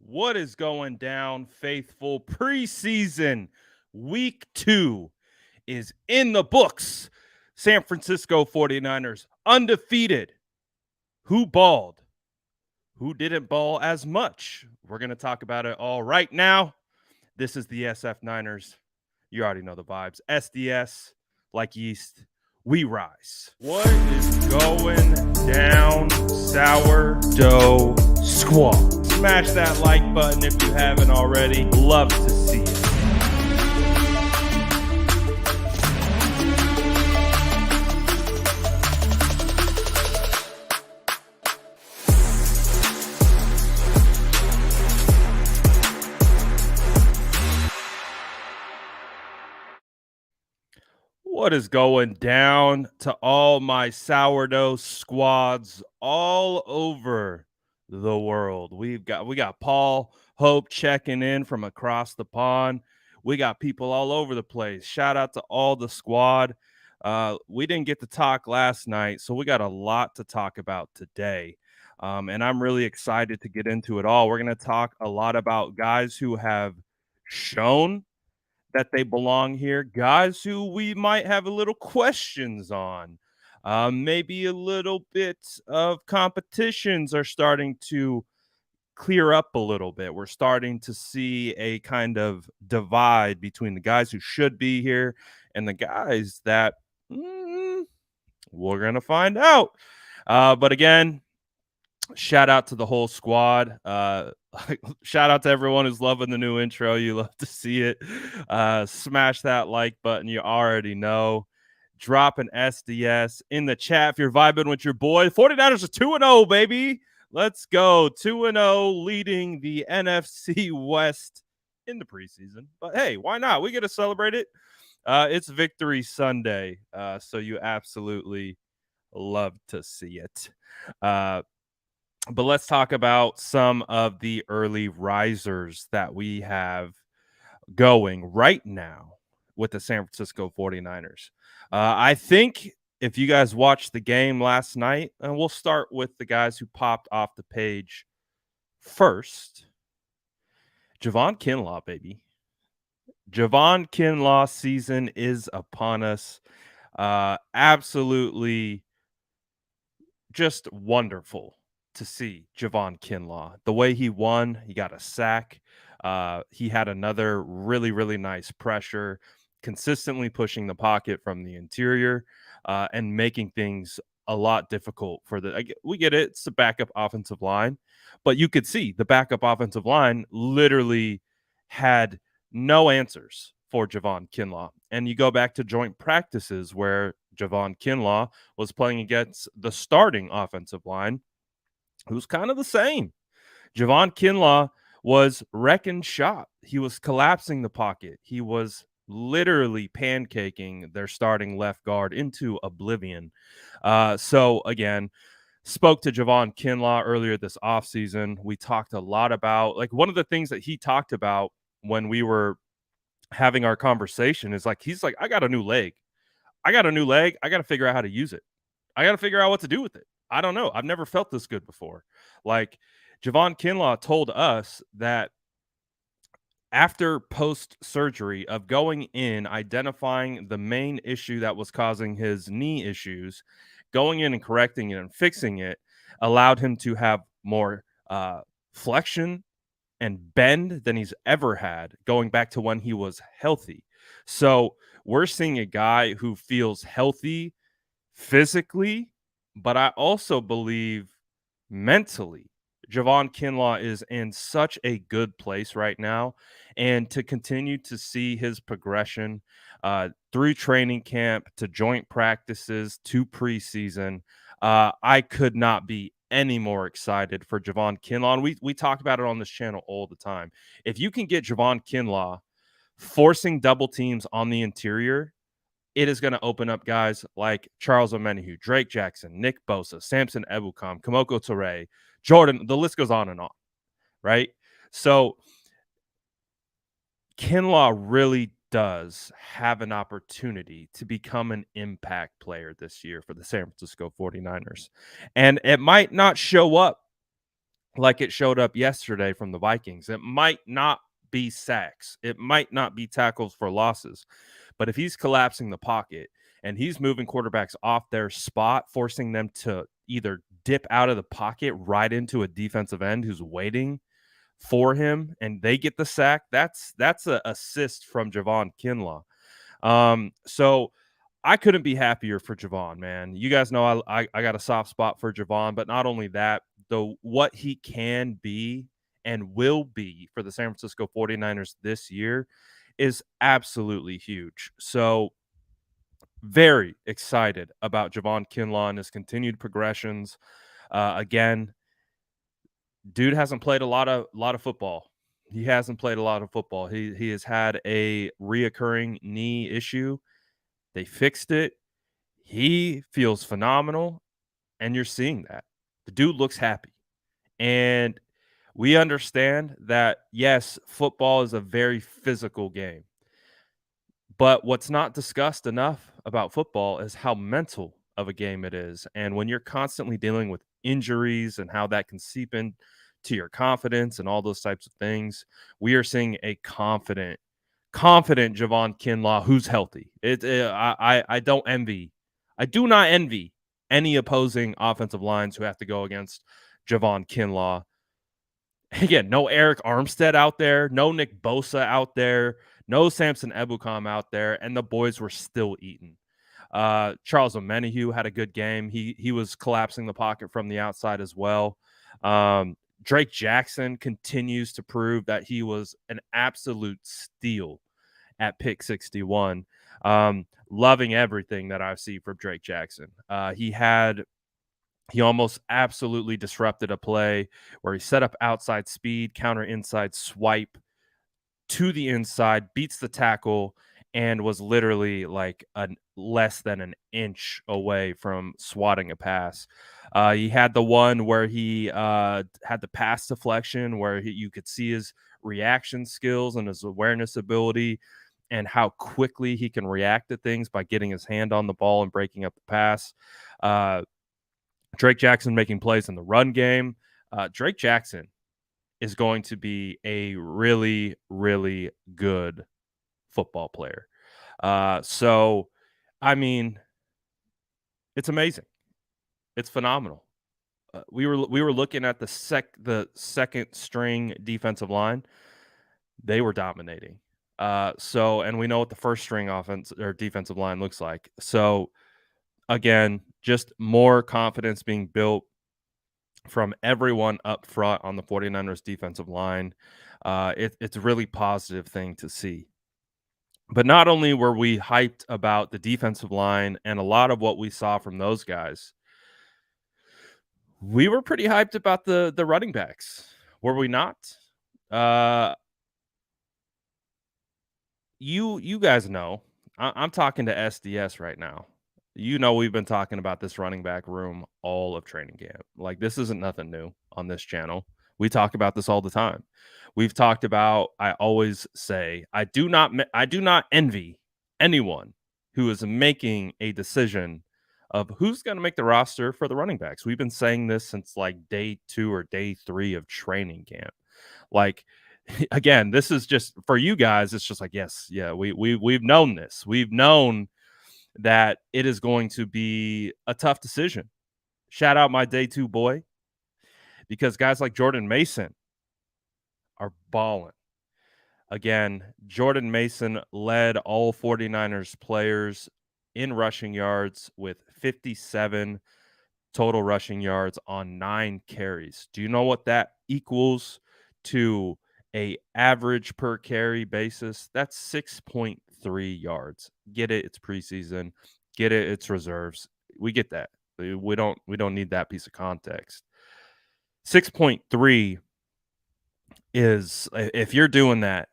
What is going down, faithful? Preseason week 2 is in the books. San Francisco 49ers undefeated. Who balled? Who didn't ball as much? We're going to talk about it all right now. This is the SF Niners. You already know the vibes. SDS, like yeast, we rise. What is going down, sourdough squad? Smash that like button if you haven't already. Love to see it. What is going down to all my sourdough squads all over the world? We got Paul Hope checking in from across the pond. We got people all over the place. Shout out to all the squad. We didn't get to talk last night, so we got a lot to talk about today. And I'm really excited to get into it all. We're going to talk a lot about guys who have shown that they belong here, guys who we might have a little questions on. Maybe a little bit of competitions are starting to clear up a little bit. We're starting to see a kind of divide between the guys who should be here and the guys that we're going to find out. But again, shout out to the whole squad. Shout out to everyone who's loving the new intro. You love to see it. Smash that like button. You already know. Drop an SDS in the chat if you're vibing with your boy. 49ers are 2-0, baby. Let's go. 2-0, leading the NFC West in the preseason. But hey, why not? We get to celebrate it. It's Victory Sunday, so you absolutely love to see it. But let's talk about some of the early risers that we have going right now with the San Francisco 49ers. I think if you guys watched the game last night, and we'll start with the guys who popped off the page first. Javon Kinlaw, baby. Javon Kinlaw season is upon us. Absolutely just wonderful to see Javon Kinlaw. The way he won, he got a sack. He had another really, really nice pressure, consistently pushing the pocket from the interior and making things a lot difficult for we get it. It's a backup offensive line, but you could see the backup offensive line literally had no answers for Javon Kinlaw. And you go back to joint practices where Javon Kinlaw was playing against the starting offensive line, who's kind of the same. Javon Kinlaw was wrecking shop. He was collapsing the pocket. He was literally pancaking their starting left guard into oblivion. So again, spoke to Javon Kinlaw earlier this offseason. We talked a lot about, like, one of the things that he talked about when we were having our conversation is like, he's like, I got a new leg. I got to figure out how to use it. I got to figure out what to do with it. I don't know. I've never felt this good before. Like, Javon Kinlaw told us that after post-surgery of going in, identifying the main issue that was causing his knee issues, going in and correcting it and fixing it allowed him to have more flexion and bend than he's ever had going back to when he was healthy. So we're seeing a guy who feels healthy physically, but I also believe mentally. Javon Kinlaw is in such a good place right now, and to continue to see his progression through training camp to joint practices to preseason, I could not be any more excited for Javon Kinlaw. And we talk about it on this channel all the time. If you can get Javon Kinlaw forcing double teams on the interior, it is going to open up guys like Charles Omenihu, Drake Jackson, Nick Bosa, Samson Ebukam, Kamoko Toure, Jordan. The list goes on and on, right? So Kinlaw really does have an opportunity to become an impact player this year for the San Francisco 49ers. And it might not show up like it showed up yesterday from the Vikings. It might not be sacks, it might not be tackles for losses, but if he's collapsing the pocket and he's moving quarterbacks off their spot, forcing them to either dip out of the pocket right into a defensive end who's waiting for him and they get the sack, that's a assist from Javon Kinlaw. So I couldn't be happier for Javon, man. You guys know I got a soft spot for Javon, but not only that, the what he can be and will be for the San Francisco 49ers this year is absolutely huge. So very excited about Javon Kinlaw and his continued progressions. Again, dude hasn't played a lot of football. He hasn't played a lot of football. He has had a reoccurring knee issue. They fixed it. He feels phenomenal, and you're seeing that. The dude looks happy. And we understand that, yes, football is a very physical game. But what's not discussed enough about football is how mental of a game it is. And when you're constantly dealing with injuries and how that can seep in to your confidence and all those types of things, we are seeing a confident Javon Kinlaw who's healthy. I don't envy. I do not envy any opposing offensive lines who have to go against Javon Kinlaw. Again, no Eric Armstead out there, no Nick Bosa out there, no Samson Ebukam out there, and the boys were still eating. Charles Omenihu had a good game. He was collapsing the pocket from the outside as well. Drake Jackson continues to prove that he was an absolute steal at pick 61. Loving everything that I see from Drake Jackson. He almost absolutely disrupted a play where he set up outside speed, counter inside swipe to the inside, beats the tackle, and was literally like less than an inch away from swatting a pass. He had the one where he had the pass deflection where you could see his reaction skills and his awareness ability and how quickly he can react to things by getting his hand on the ball and breaking up the pass. Drake Jackson making plays in the run game. Drake Jackson is going to be a really, really good football player. So, I mean, it's amazing. It's phenomenal. We were looking at the second string defensive line. They were dominating. And we know what the first string offense or defensive line looks like. So, again, just more confidence being built from everyone up front on the 49ers defensive line. It's a really positive thing to see. But not only were we hyped about the defensive line and a lot of what we saw from those guys, we were pretty hyped about the running backs. Were we not? Uh, you guys know I'm talking to SDS right now. You know we've been talking about this running back room all of training camp. Like this isn't nothing new on this channel. We talk about this all the time. We've talked about. I always say I do not envy anyone who is making a decision of who's going to make the roster for the running backs. We've been saying this since like day 2 or day 3 of training camp. Like again, this is just for you guys. It's just like, yes, yeah, we've known this. We've known that it is going to be a tough decision. Shout out my day 2 boy, because guys like Jordan Mason are balling. Again, Jordan Mason led all 49ers players in rushing yards with 57 total rushing yards on 9 carries. Do you know what that equals to a average per carry basis? That's 6.3 yards. Get it? It's preseason. Get it? It's reserves. We get that. We don't need that piece of context. 6.3 is, if you're doing that,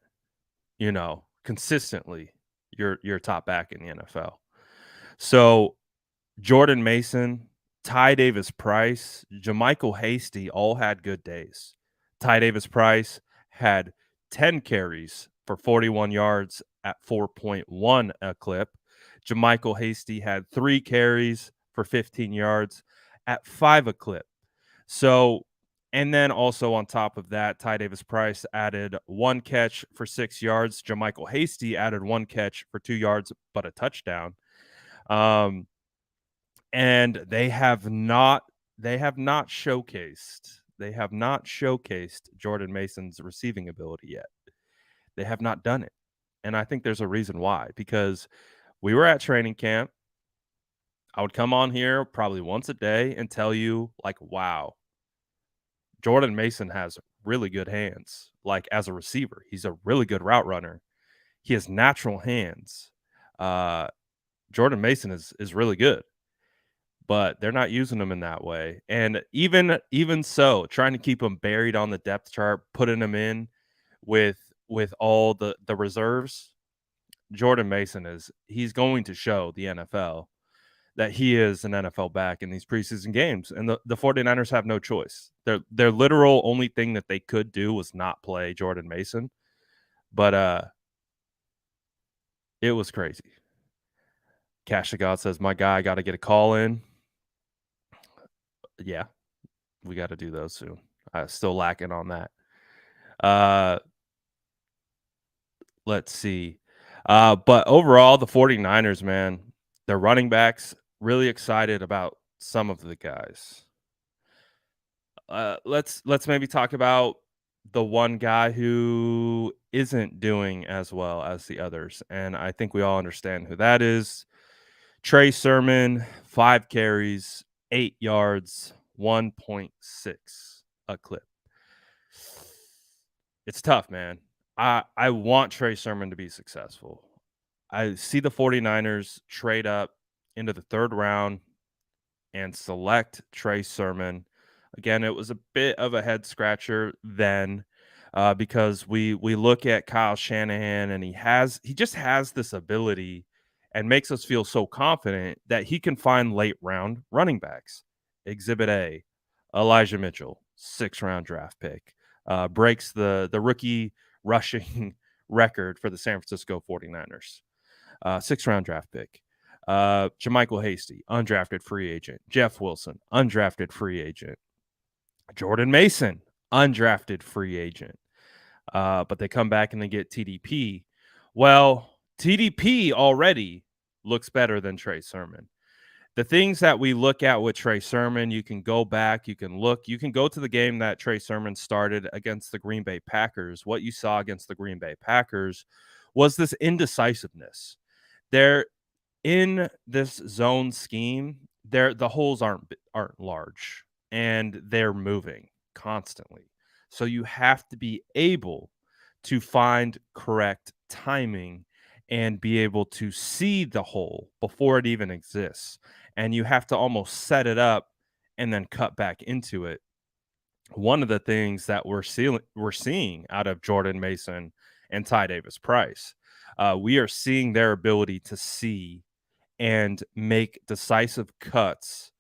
consistently, you're top back in the NFL. So Jordan Mason, Ty Davis Price, JaMycal Hasty all had good days. Ty Davis Price had 10 carries for 41 yards at 4.1 a clip. JaMycal Hasty had 3 carries for 15 yards at 5 a clip. So, And then also on top of that, Ty Davis Price added 1 catch for 6 yards. JaMychal Hasty added 1 catch for 2 yards, but a touchdown. Um, and they have not showcased Jordan Mason's receiving ability yet. They have not done it. And I think there's a reason why, because we were at training camp. I would come on here probably once a day and tell you, like, wow, Jordan Mason has really good hands. Like, as a receiver, he's a really good route runner. He has natural hands. Uh, Jordan Mason is really good, but they're not using him in that way. And even so, trying to keep him buried on the depth chart, putting him in with all the reserves, Jordan Mason he's going to show the NFL that he is an NFL back in these preseason games. And the 49ers have no choice. Their literal only thing that they could do was not play Jordan Mason. But it was crazy. Cash to God says, my guy got to get a call in. Yeah, we got to do those soon. Still lacking on that. Let's see. But overall, the 49ers, man, their running backs, really excited about some of the guys. Let's maybe talk about the one guy who isn't doing as well as the others, and I think we all understand who that is. Trey Sermon, 5 carries, 8 yards, 1.6 a clip. It's tough, man. I want Trey Sermon to be successful. I see the 49ers trade up into the 3rd round and select Trey Sermon. Again, it was a bit of a head scratcher then, because we look at Kyle Shanahan and he just has this ability and makes us feel so confident that he can find late round running backs. Exhibit A, Elijah Mitchell, 6th round draft pick, breaks the rookie rushing record for the San Francisco 49ers. 6th round draft pick. JaMychal Hasty, undrafted free agent. Jeff Wilson, undrafted free agent. Jordan Mason, undrafted free agent. But they come back and they get TDP. Well, TDP already looks better than Trey Sermon. The things that we look at with Trey Sermon, you can go back, you can look, you can go to the game that Trey Sermon started against the Green Bay Packers. What you saw against the Green Bay Packers was this indecisiveness. They're in this zone scheme, the holes aren't large and they're moving constantly. So you have to be able to find correct timing and be able to see the hole before it even exists. And you have to almost set it up and then cut back into it. One of the things that we're seeing out of Jordan Mason and Ty Davis Price, we are seeing their ability to see and make decisive cuts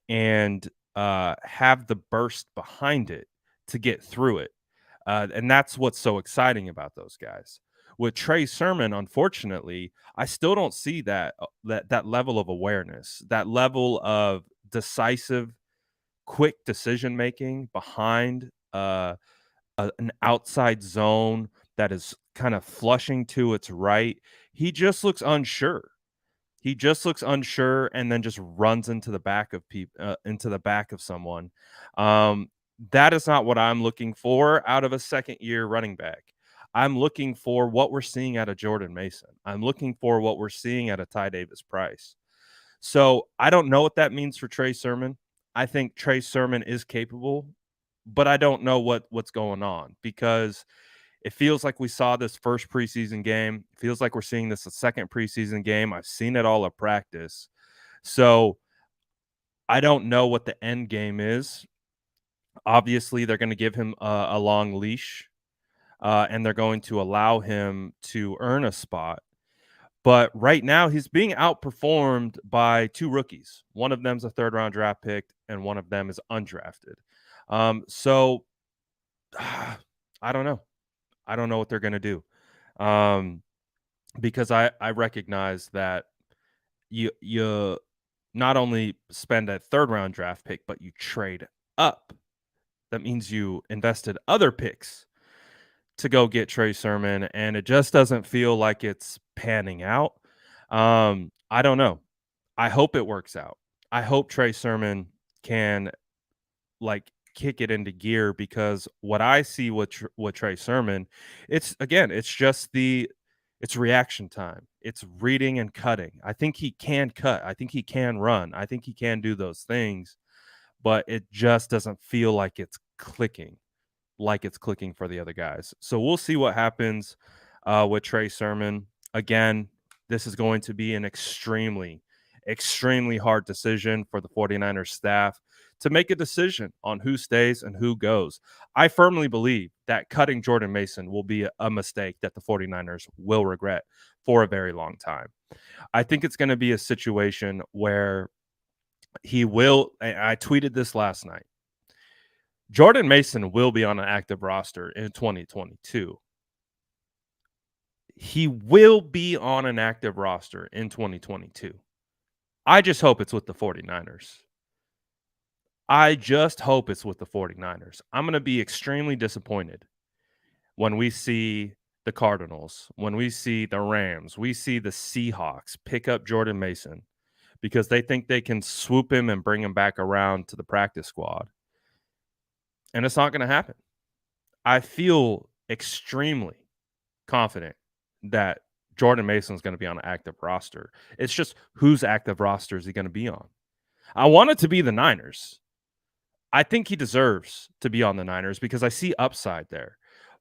and have the burst behind it to get through it. And that's what's so exciting about those guys. With Trey Sermon, unfortunately, I still don't see that level of awareness, that level of decisive, quick decision making behind an outside zone that is kind of flushing to its right. He just looks unsure. He just looks unsure and then just runs into the back of someone. That is not what I'm looking for out of a second-year running back. I'm looking for what we're seeing out of Jordan Mason. I'm looking for what we're seeing out of Ty Davis Price. So I don't know what that means for Trey Sermon. I think Trey Sermon is capable, but I don't know what's going on, because it feels like we saw this first preseason game. It feels like we're seeing this a second preseason game. I've seen it all at practice. So I don't know what the end game is. Obviously, they're going to give him a long leash, and they're going to allow him to earn a spot. But right now, he's being outperformed by 2 rookies. One of them's a 3rd round draft pick, and one of them is undrafted. So I don't know. I don't know what they're going to do, because I recognize that you not only spend a 3rd round draft pick, but you trade up That means you invested other picks to go get Trey Sermon, and it just doesn't feel like it's panning out. I don't know. I hope it works out. I hope Trey Sermon can like kick it into gear because what I see with Trey Sermon, it's just it's reaction time. It's reading and cutting. I think he can cut. I think he can run. I think he can do those things, but it just doesn't feel like it's clicking for the other guys. So we'll see what happens with Trey Sermon. Again, this is going to be an extremely, extremely hard decision for the 49ers staff to make a decision on who stays and who goes. I firmly believe that cutting Jordan Mason will be a mistake that the 49ers will regret for a very long time. I think it's going to be a situation where he will. I tweeted this last night. Jordan Mason will be on an active roster in 2022. He will be on an active roster in 2022. I just hope it's with the 49ers. I just hope it's with the 49ers. I'm going to be extremely disappointed when we see the Cardinals, when we see the Rams, we see the Seahawks pick up Jordan Mason because they think they can swoop him and bring him back around to the practice squad. And it's not going to happen. I feel extremely confident that Jordan Mason is going to be on an active roster. It's just whose active roster is he going to be on? I want it to be the Niners. I think he deserves to be on the Niners because I see upside there.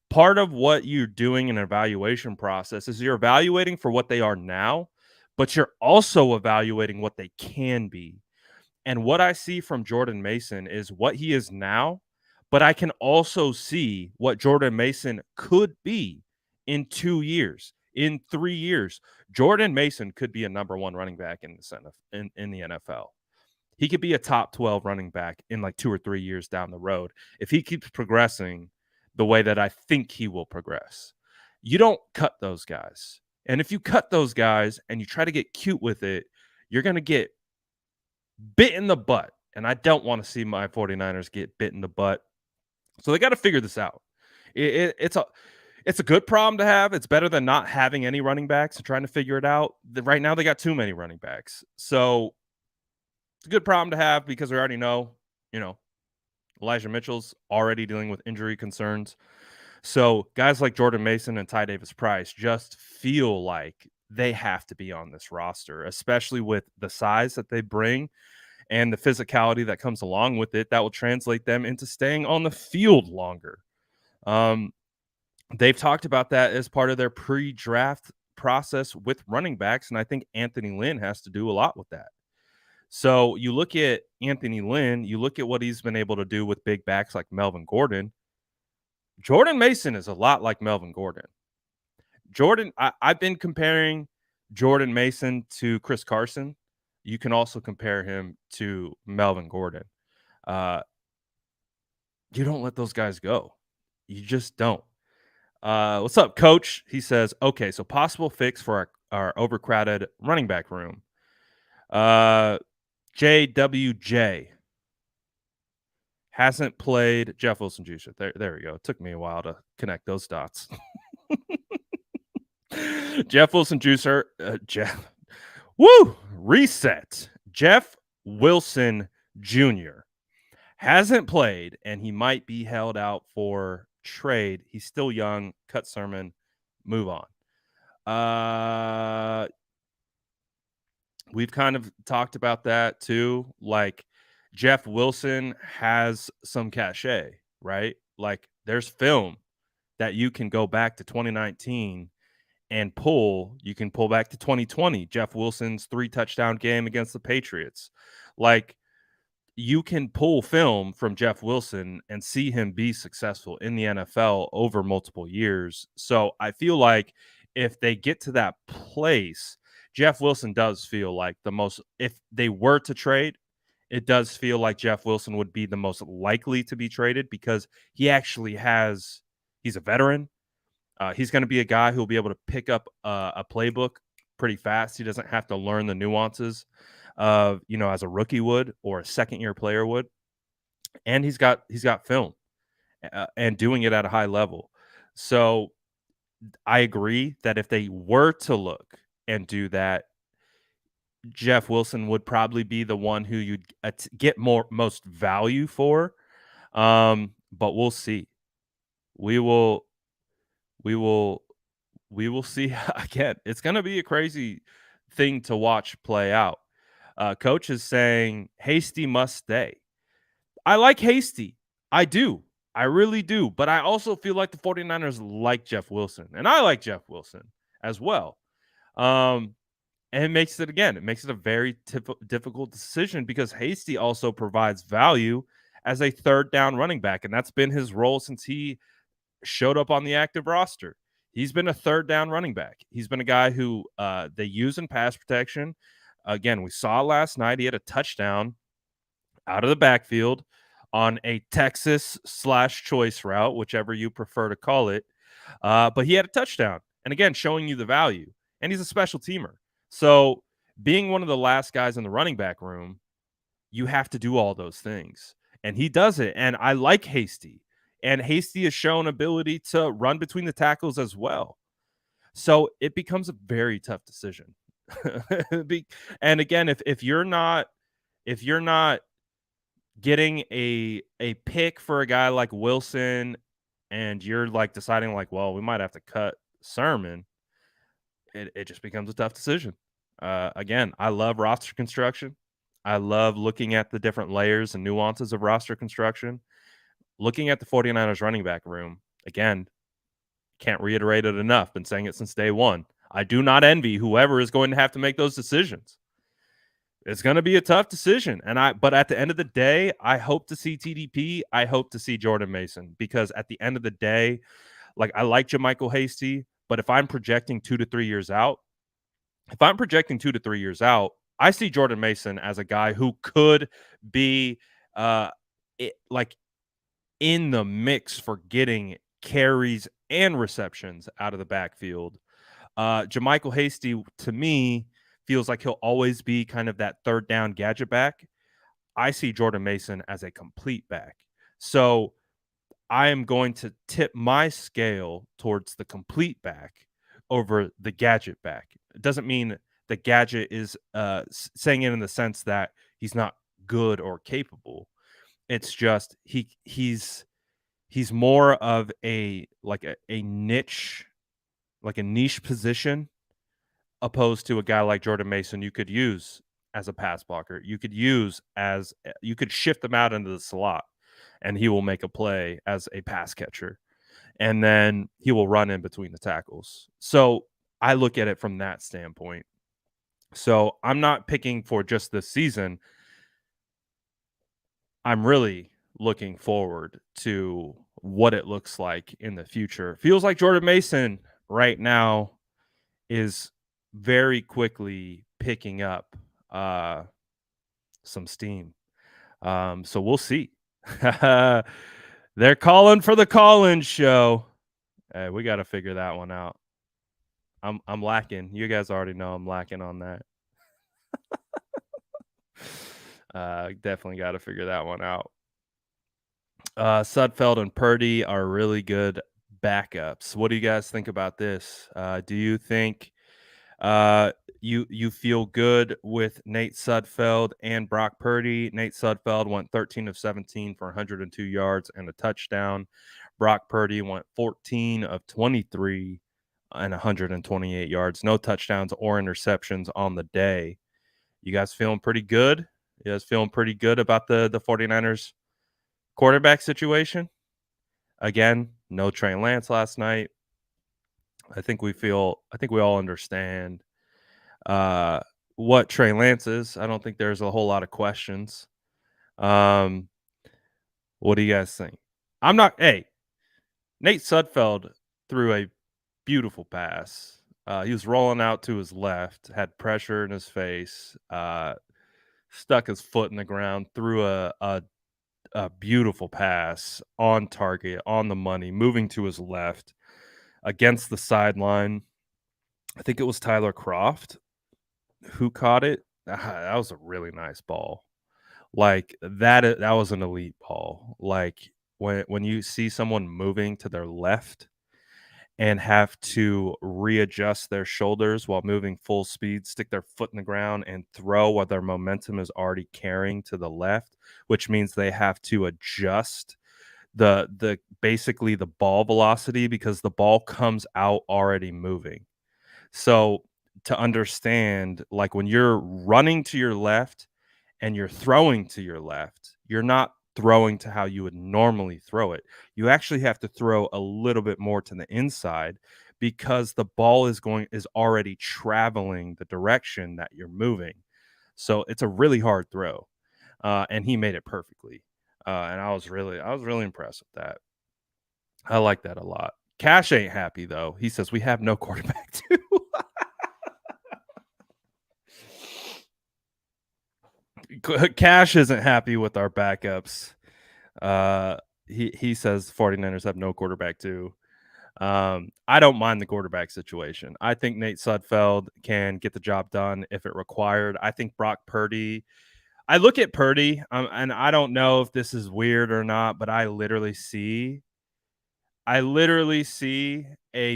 Part of what you're doing in an evaluation process is you're evaluating for what they are now, but you're also evaluating what they can be. And what I see from Jordan Mason is what he is now, but I can also see what Jordan Mason could be in 2 years, in 3 years. Jordan Mason could be a number 1 running back in the NFL. He could be a top 12 running back in like 2 or 3 years down the road if he keeps progressing the way that I think he will progress. You don't cut those guys. And if you cut those guys and you try to get cute with it, you're going to get bit in the butt. And I don't want to see my 49ers get bit in the butt. So they got to figure this out. It's a good problem to have. It's better than not having any running backs and trying to figure it out. Right now they got too many running backs. So it's a good problem to have because we already know, Elijah Mitchell's already dealing with injury concerns. So guys like Jordan Mason and Ty Davis Price just feel like they have to be on this roster, especially with the size that they bring and the physicality that comes along with it. That will translate them into staying on the field longer. They've talked about that as part of their pre-draft process with running backs, and I think Anthony Lynn has to do a lot with that. So you look at Anthony Lynn, you look at what he's been able to do with big backs like Melvin Gordon. Jordan Mason is a lot like Melvin Gordon. I've been comparing Jordan Mason to Chris Carson. You can also compare him to Melvin Gordon. You don't let those guys go. You just don't. What's up, coach? He says, okay, so possible fix for our overcrowded running back room. JWJ hasn't played Jeff Wilson Jr. There we go. It took me a while to connect those dots. Jeff Wilson Jr. Reset. Jeff Wilson Jr. hasn't played, and he might be held out for trade. He's still young. Cut Sermon. Move on. We've kind of talked about that too. Like Jeff Wilson has some cachet, right? Like there's film that you can go back to 2019 and pull. You can pull back to 2020, Jeff Wilson's 3-touchdown game against the Patriots. Like you can pull film from Jeff Wilson and see him be successful in the NFL over multiple years. So I feel like if they get to that place, Jeff Wilson does feel like if they were to trade, it does feel like Jeff Wilson would be the most likely to be traded because he's a veteran. He's going to be a guy who will be able to pick up a playbook pretty fast. He doesn't have to learn the nuances of, as a rookie would or a second-year player would. And he's got film. and doing it at a high level. So I agree that if they were to look and do that, Jeff Wilson would probably be the one who you'd get most value for. But we'll see. We will we will we will see again. It's going to be a crazy thing to watch play out. Coach is saying Hasty must stay. I like Hasty. I do. I really do. But I also feel like the 49ers like Jeff Wilson. And I like Jeff Wilson as well. Um, and it makes it a very difficult decision because Hasty also provides value as a third down running back. And that's been his role since he showed up on the active roster. He's been a third down running back. He's been a guy who they use in pass protection. Again, we saw last night he had a touchdown out of the backfield on a Texas/choice route, whichever you prefer to call it. But he had a touchdown. And again, showing you the value. And he's a special teamer. So being one of the last guys in the running back room, you have to do all those things. And he does it. And I like Hasty. And Hasty has shown ability to run between the tackles as well. So it becomes a very tough decision. And again, if you're not getting a pick for a guy like Wilson and you're like deciding like, well, we might have to cut Sermon, it just becomes a tough decision. Again, I love roster construction. I love looking at the different layers and nuances of roster construction. Looking at the 49ers running back room, again, can't reiterate it enough. Been saying it since day one. I do not envy whoever is going to have to make those decisions. It's going to be a tough decision. But at the end of the day, I hope to see TDP. I hope to see Jordan Mason because at the end of the day, like I like JaMychal Hasty, but if I'm projecting 2 to 3 years out, I see Jordan Mason as a guy who could be like in the mix for getting carries and receptions out of the backfield. JaMychal Hasty, to me, feels like he'll always be kind of that third down gadget back. I see Jordan Mason as a complete back. So I am going to tip my scale towards the complete back over the gadget back. It doesn't mean the gadget is saying it in the sense that he's not good or capable. It's just he's more of a niche, like a niche position, opposed to a guy like Jordan Mason you could use as a pass blocker. You could shift him out into the slot and he will make a play as a pass catcher. And then he will run in between the tackles. So I look at it from that standpoint. So I'm not picking for just this season. I'm really looking forward to what it looks like in the future. Feels like Jordan Mason right now is very quickly picking up some steam. So we'll see. They're calling for the call-in show. Hey, we got to figure that one out. I'm lacking. You guys already know I'm lacking on that. Definitely got to figure that one out. Sudfeld and Purdy are really good backups. What do you guys think about this? Do you think you feel good with Nate Sudfeld and Brock Purdy? Nate Sudfeld went 13 of 17 for 102 yards and a touchdown. Brock Purdy went 14 of 23 and 128 yards. No touchdowns or interceptions on the day. You guys feeling pretty good? You guys feeling pretty good about the 49ers quarterback situation? Again, no Trey Lance last night. I think we all understand what Trey Lance is. I don't think there's a whole lot of questions. What do you guys think? Nate Sudfeld threw a beautiful pass. He was rolling out to his left, had pressure in his face, stuck his foot in the ground, threw a beautiful pass on target, on the money, moving to his left against the sideline. I think it was Tyler Kroft who caught it. That was a really nice ball. Like that was an elite ball. Like when you see someone moving to their left and have to readjust their shoulders while moving full speed, stick their foot in the ground and throw while their momentum is already carrying to the left, which means they have to adjust the basically the ball velocity because the ball comes out already moving. So to understand, like when you're running to your left and you're throwing to your left, you're not throwing to how you would normally throw it. You actually have to throw a little bit more to the inside because the ball is already traveling the direction that you're moving. So it's a really hard throw. And he made it perfectly. And I was really impressed with that. I like that a lot. Cash ain't happy though. He says we have no quarterback too. Cash isn't happy with our backups. Uh, he says 49ers have no quarterback too. I don't mind the quarterback situation. I think Nate Sudfeld can get the job done if it required. I think Brock Purdy. I look at Purdy, and I don't know if this is weird or not, but I literally see a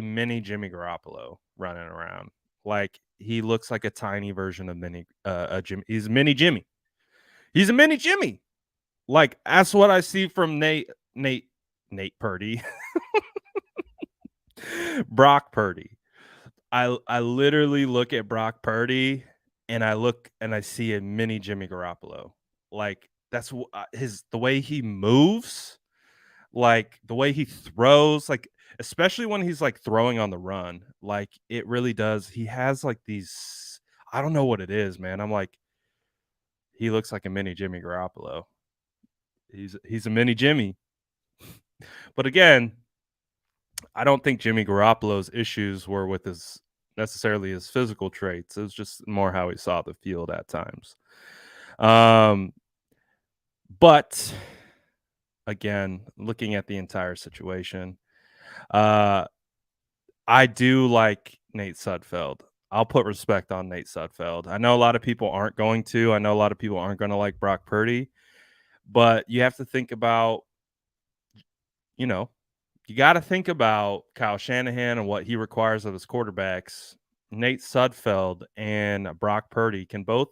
mini Jimmy Garoppolo running around. Like he looks like a tiny version of mini Jimmy. He's a mini Jimmy. He's a mini Jimmy. Like that's what I see from Nate Purdy. Brock Purdy. I literally look at Brock Purdy and I look and I see a mini Jimmy Garoppolo. Like that's his the way he moves, like the way he throws, like especially when he's like throwing on the run. Like it really does. He has like these I don't know what it is, man. I'm like he looks like a mini Jimmy Garoppolo. He's a mini Jimmy. But again, I don't think Jimmy Garoppolo's issues were with his necessarily his physical traits. It was just more how he saw the field at times. Um, but again, looking at the entire situation, uh, I do like Nate Sudfeld. I'll put respect on Nate Sudfeld. I know a lot of people aren't going to. I know a lot of people aren't going to like Brock Purdy, but you have to think about, you know, you got to think about Kyle Shanahan and what he requires of his quarterbacks. Nate Sudfeld and Brock Purdy can both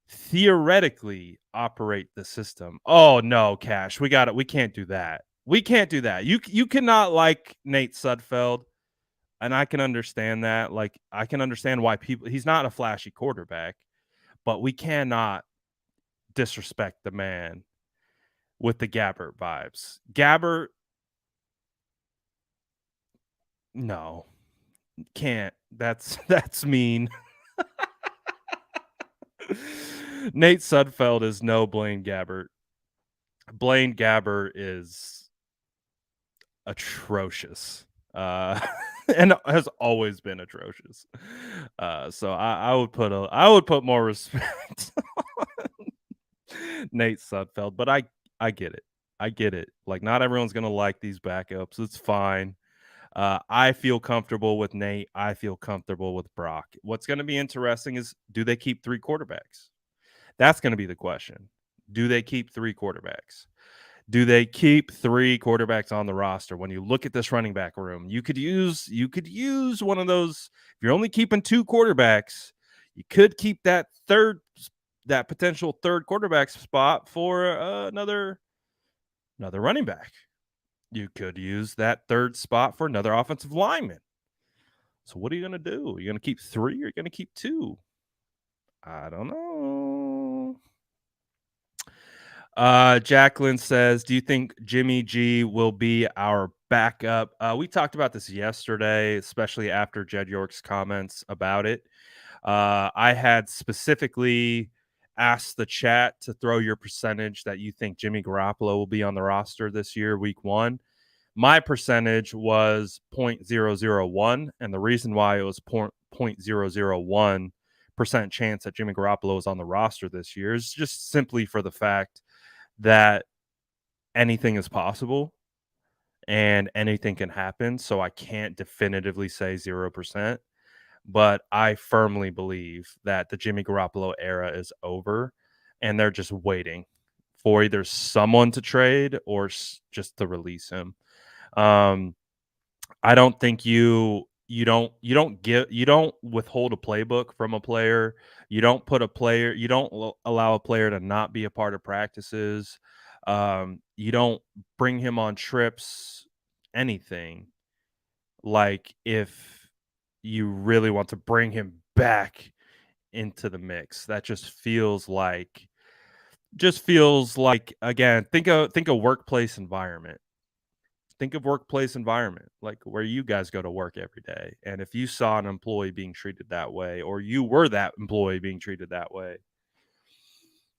theoretically operate the system. Oh no, Cash, we got it. We can't do that. We can't do that. You cannot like Nate Sudfeld, and I can understand that. Like I can understand why people. He's not a flashy quarterback, but we cannot disrespect the man with the Gabbert vibes. Gabbert, no, can't. That's mean. Nate Sudfeld is no Blaine Gabbert. Blaine Gabbert is atrocious, and has always been atrocious. So I would put more respect on Nate Sudfeld, but I get it. I get it. Like not everyone's gonna like these backups. It's fine. I feel comfortable with Nate. I feel comfortable with Brock. What's going to be interesting is do they keep three quarterbacks? That's going to be the question. Do they keep three quarterbacks? Do they keep three quarterbacks on the roster? When you look at this running back room, you could use one of those. If you're only keeping two quarterbacks, you could keep that potential third quarterback spot for another running back. You could use that third spot for another offensive lineman. So what are you going to do? Are you going to keep three or are you going to keep two? I don't know. Jacqueline says, "Do you think Jimmy G will be our backup?" We talked about this yesterday, especially after Jed York's comments about it. I had specifically asked the chat to throw your percentage that you think Jimmy Garoppolo will be on the roster this year, week one. My percentage was 0.001, and the reason why it was 0.001% chance that Jimmy Garoppolo is on the roster this year is just simply for the fact that anything is possible and anything can happen. So I can't definitively say 0%, but I firmly believe that the Jimmy Garoppolo era is over and they're just waiting for either someone to trade or just to release him. Um, I don't think you don't withhold a playbook from a player. You don't allow a player to not be a part of practices. You don't bring him on trips, anything. Like if you really want to bring him back into the mix, that just feels like again, think of workplace environment. Think of workplace environment, like where you guys go to work every day. And if you saw an employee being treated that way, or you were that employee being treated that way,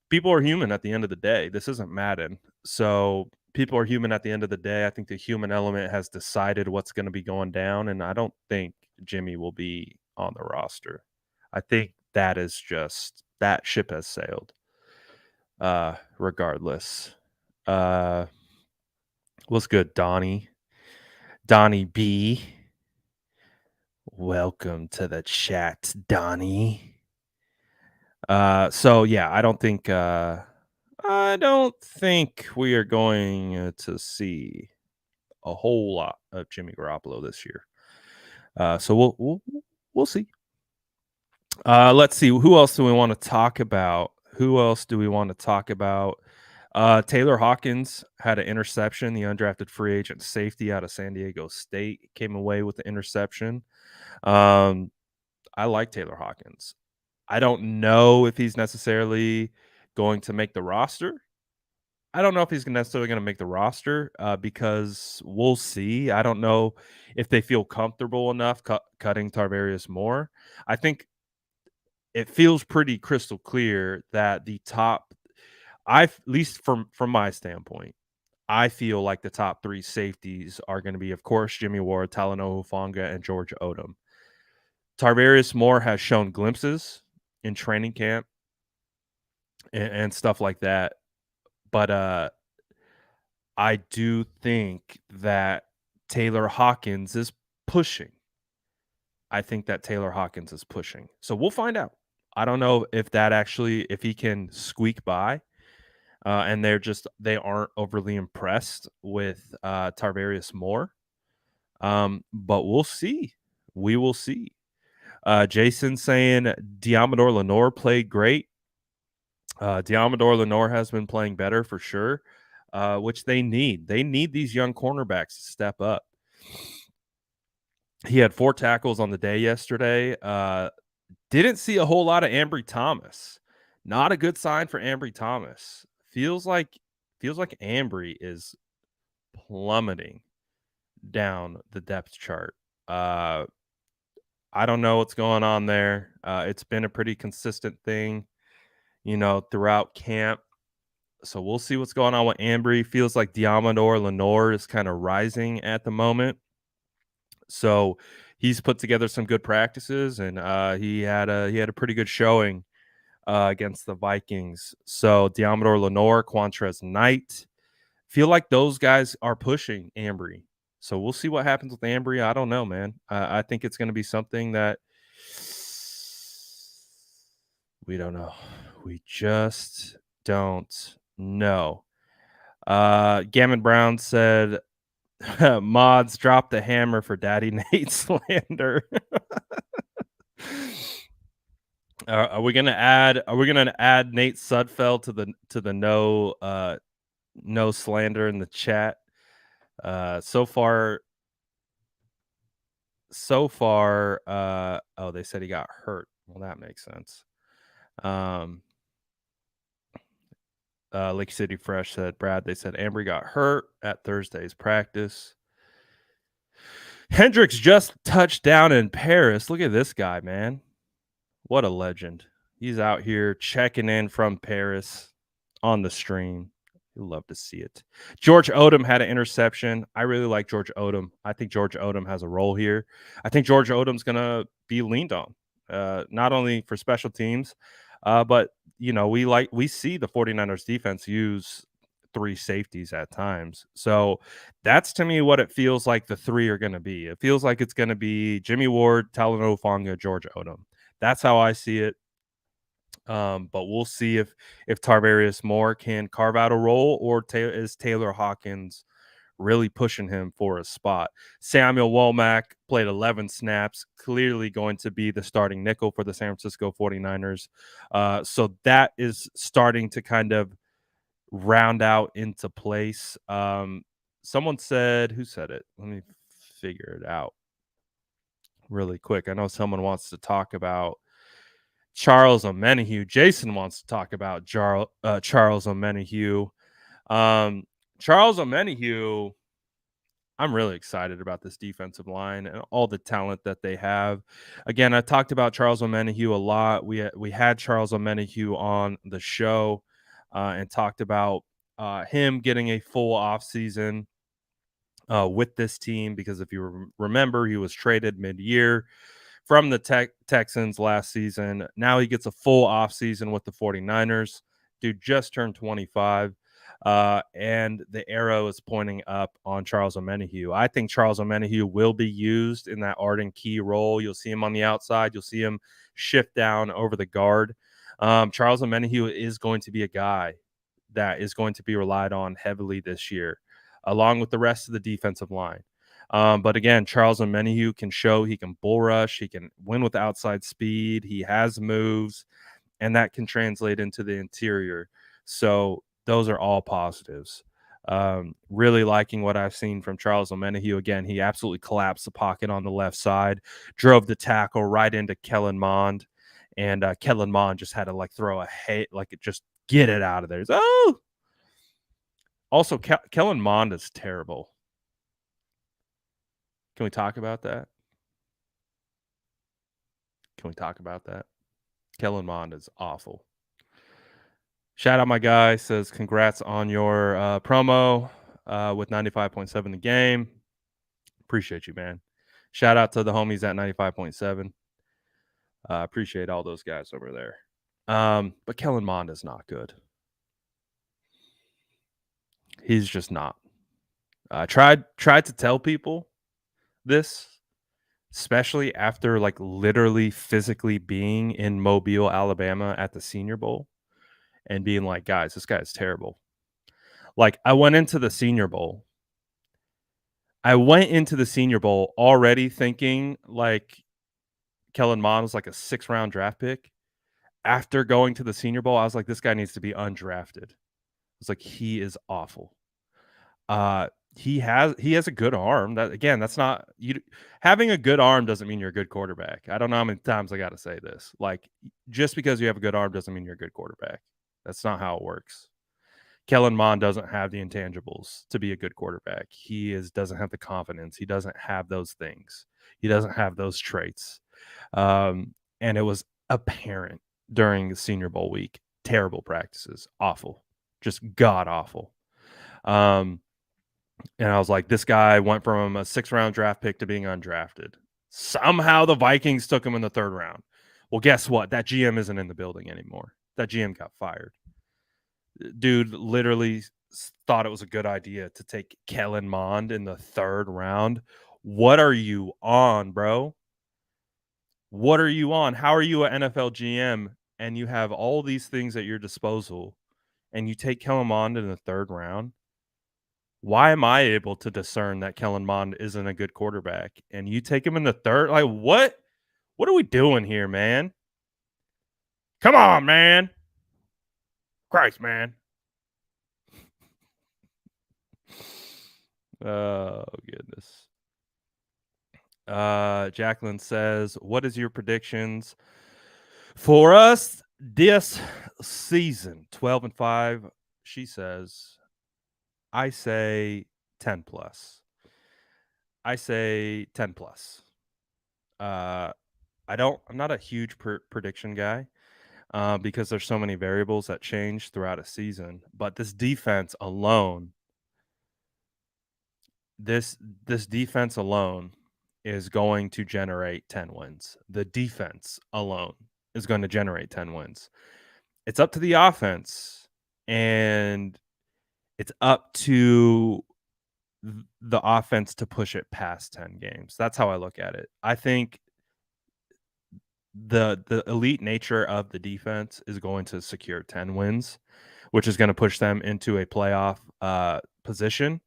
people are human at the end of the day. This isn't Madden. So people are human at the end of the day. I think the human element has decided what's going to be going down. And I don't think Jimmy will be on the roster. I think that ship has sailed. Regardless. Uh what's good, Donnie? Donnie B. Welcome to the chat, Donnie. So yeah, I don't think we are going to see a whole lot of Jimmy Garoppolo this year. So we'll see. Let's see. Who else do we want to talk about? Taylor Hawkins had an interception. The undrafted free agent safety out of San Diego State came away with the interception. I like Taylor Hawkins. I don't know if he's necessarily going to make the roster. I don't know if he's necessarily going to make the roster because we'll see. I don't know if they feel comfortable enough cutting Tarvarius Moore. I think it feels pretty crystal clear that the top, at least from my standpoint, I feel like the top three safeties are going to be, of course, Jimmy Ward, Talanoa Hufanga, and George Odom. Tarvarius Moore has shown glimpses in training camp and stuff like that. But I do think that Taylor Hawkins is pushing. So we'll find out. I don't know if he can squeak by, and they aren't overly impressed with Tarvarius Moore. But we'll see. We will see. Jason saying Diamador Lenore played great. Diamador Lenore has been playing better for sure, which they need. They need these young cornerbacks to step up. He had 4 tackles on the day yesterday. Didn't see a whole lot of Ambry Thomas. Not a good sign for Ambry Thomas. Feels like Ambry is plummeting down the depth chart. I don't know what's going on there. It's been a pretty consistent thing, throughout camp. So we'll see what's going on with Ambry. Feels like Diamador Lenore is kind of rising at the moment. So he's put together some good practices, and he had a pretty good showing against the Vikings. So Diamador Lenore, Quantrez Knight, feel like those guys are pushing Ambry. So we'll see what happens with Ambry. I don't know, man. I think it's going to be something that we don't know. We just don't know. Gammon Brown said, "Mods drop the hammer for Daddy Nate slander." Are we gonna add Nate Sudfeld to the no slander in the chat? So far, they said he got hurt. Well, that makes sense. Lake City Fresh said, Brad, they said Ambry got hurt at Thursday's practice. Hendricks just touched down in Paris. Look at this guy, man. What a legend. He's out here checking in from Paris on the stream. You'll love to see it. George Odom had an interception. I really like George Odom. I think George Odom has a role here. I think George Odom's going to be leaned on, not only for special teams, but we see the 49ers defense use 3 safeties at times. So that's to me what it feels like the 3 are going to be. It feels like it's going to be Jimmy Ward, Talanoa Hufanga, George Odom. That's how I see it. But we'll see if Tarvarius Moore can carve out a role, or is Taylor Hawkins really pushing him for a spot. Samuel Womack played 11 snaps, clearly going to be the starting nickel for the San Francisco 49ers. So that is starting to kind of round out into place. Someone said, who said it? Let me figure it out really quick. I know someone wants to talk about Charles Omenihu. Jason wants to talk about Charles Omenihu. Charles Omenihu, I'm really excited about this defensive line and all the talent that they have. Again, I talked about Charles Omenihu a lot. We had Charles Omenihu on the show and talked about him getting a full offseason with this team, because if you remember, he was traded mid-year from the Texans last season. Now he gets a full offseason with the 49ers. Dude just turned 25. And the arrow is pointing up on Charles Omenihu. I think Charles Omenihu will be used in that Arden Key role. You'll see him on the outside. You'll see him shift down over the guard. Charles Omenihu is going to be a guy that is going to be relied on heavily this year, along with the rest of the defensive line. But again, Charles Omenihu can show he can bull rush. He can win with outside speed. He has moves, and that can translate into the interior. So those are all positives. Really liking what I've seen from Charles Omenihu. Again, he absolutely collapsed the pocket on the left side, drove the tackle right into Kellen Mond, and Kellen Mond just had to throw a hate, just get it out of there. Oh, also Kellen Mond is terrible. Can we talk about that? Can we talk about that? Kellen Mond is awful. Shout out my guy, says congrats on your promo with 95.7 the game. Appreciate you, man. Shout out to the homies at 95.7. Appreciate all those guys over there. But Kellen Mond is not good. He's just not. I tried to tell people this, especially after literally physically being in Mobile, Alabama at the Senior Bowl and being like, guys, this guy is terrible. I went into the Senior Bowl. Already thinking Kellen Mond was a 6th-round draft pick. After going to the Senior Bowl, I was like, this guy needs to be undrafted. It's like, he is awful. He has a good arm. That's not you. Having a good arm doesn't mean you're a good quarterback. I don't know how many times I got to say this. Just because you have a good arm doesn't mean you're a good quarterback. That's not how it works. Kellen Mond doesn't have the intangibles to be a good quarterback. He doesn't have the confidence. He doesn't have those things. He doesn't have those traits. And it was apparent during the Senior Bowl week. Terrible practices. Awful. Just god awful. And I was like, this guy went from a 6th-round draft pick to being undrafted. Somehow the Vikings took him in the 3rd round. Well, guess what? That GM isn't in the building anymore. That GM got fired. Dude literally thought it was a good idea to take Kellen Mond in the 3rd round. What are you on, bro? What are you on? How are you an NFL GM and you have all these things at your disposal and you take Kellen Mond in the 3rd round? Why am I able to discern that Kellen Mond isn't a good quarterback and you take him in the 3rd? What? What are we doing here, man? Come on, man. Christ, man. Oh, goodness. Jacqueline says, what is your predictions for us this season? 12-5. She says, I say 10 plus. I say 10 plus. I'm not a huge prediction guy because there's so many variables that change throughout a season. But this defense alone, this defense alone is going to generate 10 wins. The defense alone is going to generate 10 wins. It's up to the offense, and it's up to the offense to push it past 10 games. That's how I look at it. I think the elite nature of the defense is going to secure 10 wins, which is gonna push them into a playoff, position,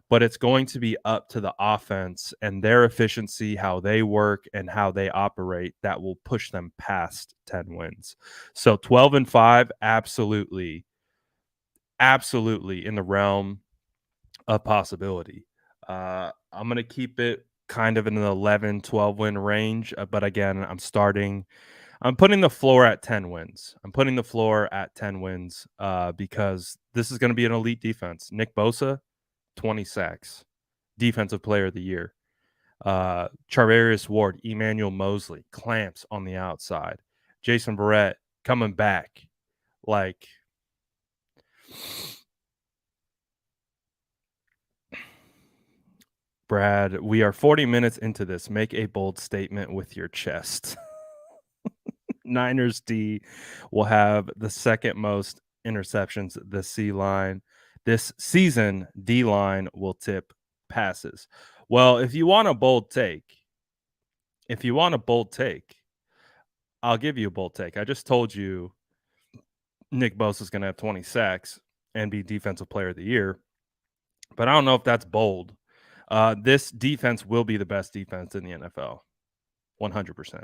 but it's going to be up to the offense and their efficiency, how they work and how they operate that will push them past 10 wins. So 12 and 5, absolutely, absolutely in the realm of possibility. I'm going to keep it kind of in the 11, 12 win range. But again, I'm putting the floor at 10 wins. I'm putting the floor at 10 wins because this is going to be an elite defense. Nick Bosa, 20 sacks, defensive player of the year. Charvarius Ward, Emmanuel Mosley, clamps on the outside. Jason Verrett coming back. Like, Brad, we are 40 minutes into this. Make a bold statement with your chest. Niners D will have the second most interceptions this season. D line will tip passes. Well, if you want a bold take, I'll give you a bold take. I just told you Nick Bosa is going to have 20 sacks and be defensive player of the year, but I don't know if that's bold. This defense will be the best defense in the NFL, 100%.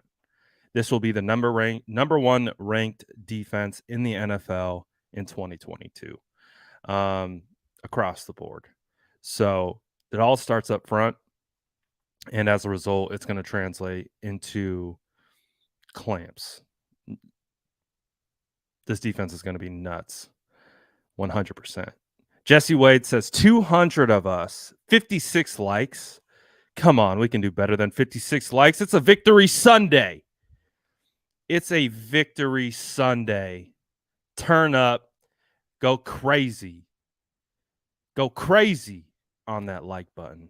This will be the number one ranked defense in the NFL in 2022, across the board. So it all starts up front, and as a result, it's going to translate into clamps. This defense is going to be nuts, 100%. Jesse Wade says 200 of us, 56 likes. Come on, we can do better than 56 likes. It's a victory Sunday. It's a victory Sunday. Turn up. Go crazy. Go crazy on that like button.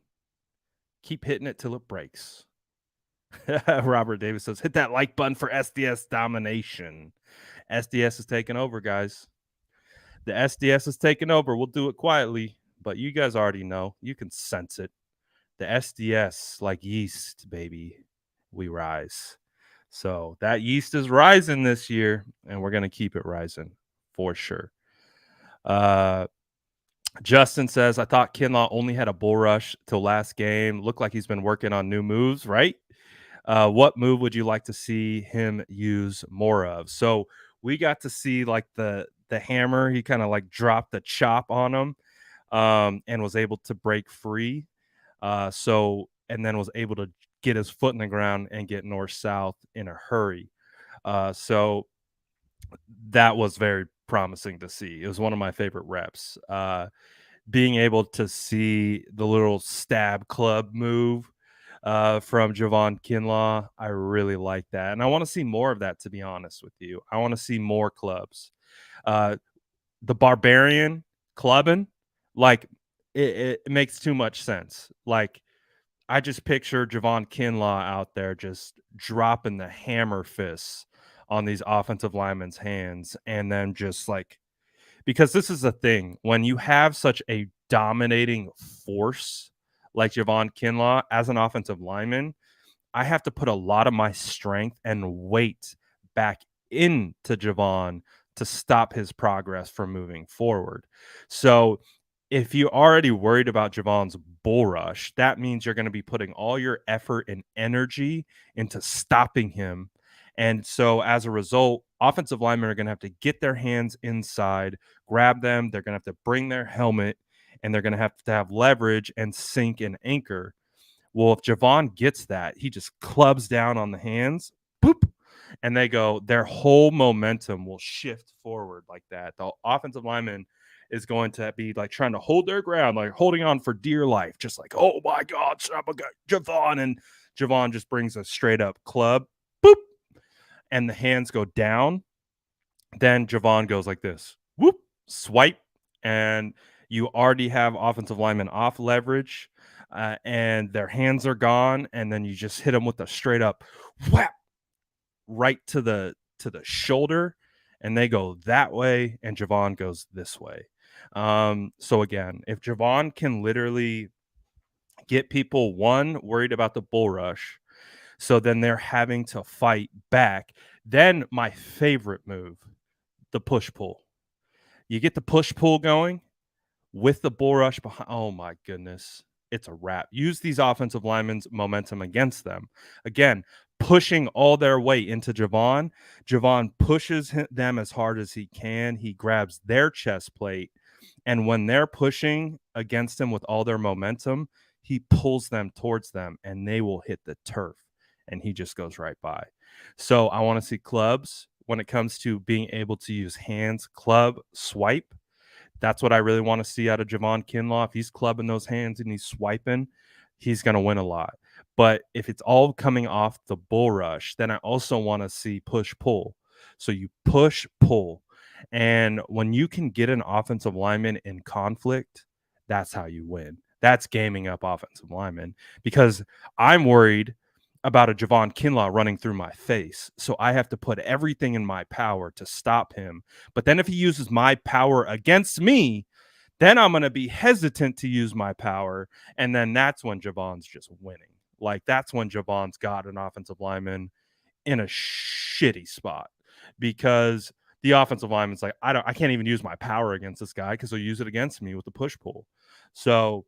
Keep hitting it till it breaks. Robert Davis says, hit that like button for SDS domination. SDS is taking over, guys. The SDS is taking over. We'll do it quietly, but you guys already know. You can sense it. The SDS, like yeast, baby, we rise. So that yeast is rising this year, and we're going to keep it rising for sure. Justin says, I thought Kinlaw only had a bull rush till last game. Looked like he's been working on new moves, right? What move would you like to see him use more of? So we got to see like the hammer. He kind of like dropped the chop on him and was able to break free. And then was able to get his foot in the ground and get north-south in a hurry. So that was very promising to see. It was one of my favorite reps. Being able to see the little stab club move from Javon Kinlaw, I really like that. And I want to see more of that, to be honest with you. I want to see more clubs. The Barbarian clubbing, like, it makes too much sense. Like, I just picture Javon Kinlaw out there just dropping the hammer fists on these offensive linemen's hands, and then just like, because this is the thing, when you have such a dominating force like Javon Kinlaw as an offensive lineman, I have to put a lot of my strength and weight back into Javon to stop his progress from moving forward. So if you're already worried about Javon's bull rush, that means you're going to be putting all your effort and energy into stopping him. And so as a result, offensive linemen are going to have to get their hands inside, grab them. They're going to have to bring their helmet, and they're going to have leverage and sink and anchor. Well, if Javon gets that, he just clubs down on the hands, boop, and their whole momentum will shift forward like that. The offensive lineman is going to be like trying to hold their ground, like holding on for dear life, just like, oh my God, Javon. And Javon just brings a straight up club, boop, and the hands go down. Then Javon goes like this, whoop, swipe, and you already have offensive linemen off leverage, and their hands are gone, and then you just hit them with a straight up whap right to the shoulder, and they go that way, and Javon goes this way. So again, if Javon can literally get people, one, worried about the bull rush, So then they're having to fight back. Then my favorite move, the push pull. You get the push pull going with the bull rush behind. Oh my goodness. It's a wrap. Use these offensive linemen's momentum against them. Again, pushing all their weight into Javon. Javon pushes them as hard as he can. He grabs their chest plate. And when they're pushing against him with all their momentum, he pulls them towards them and they will hit the turf. And he just goes right by. So I want to see clubs when it comes to being able to use hands, club, swipe. That's what I really want to see out of Javon Kinlaw. If he's clubbing those hands and he's swiping, he's going to win a lot. But if it's all coming off the bull rush, then I also want to see push pull. So you push pull. And when you can get an offensive lineman in conflict, that's how you win. That's gaming up offensive linemen because I'm worried about a Javon Kinlaw running through my face. So I have to put everything in my power to stop him. But then if he uses my power against me, then I'm going to be hesitant to use my power. And then that's when Javon's just winning. Like that's when Javon's got an offensive lineman in a shitty spot because the offensive lineman's like, I can't even use my power against this guy because he'll use it against me with the push pull. So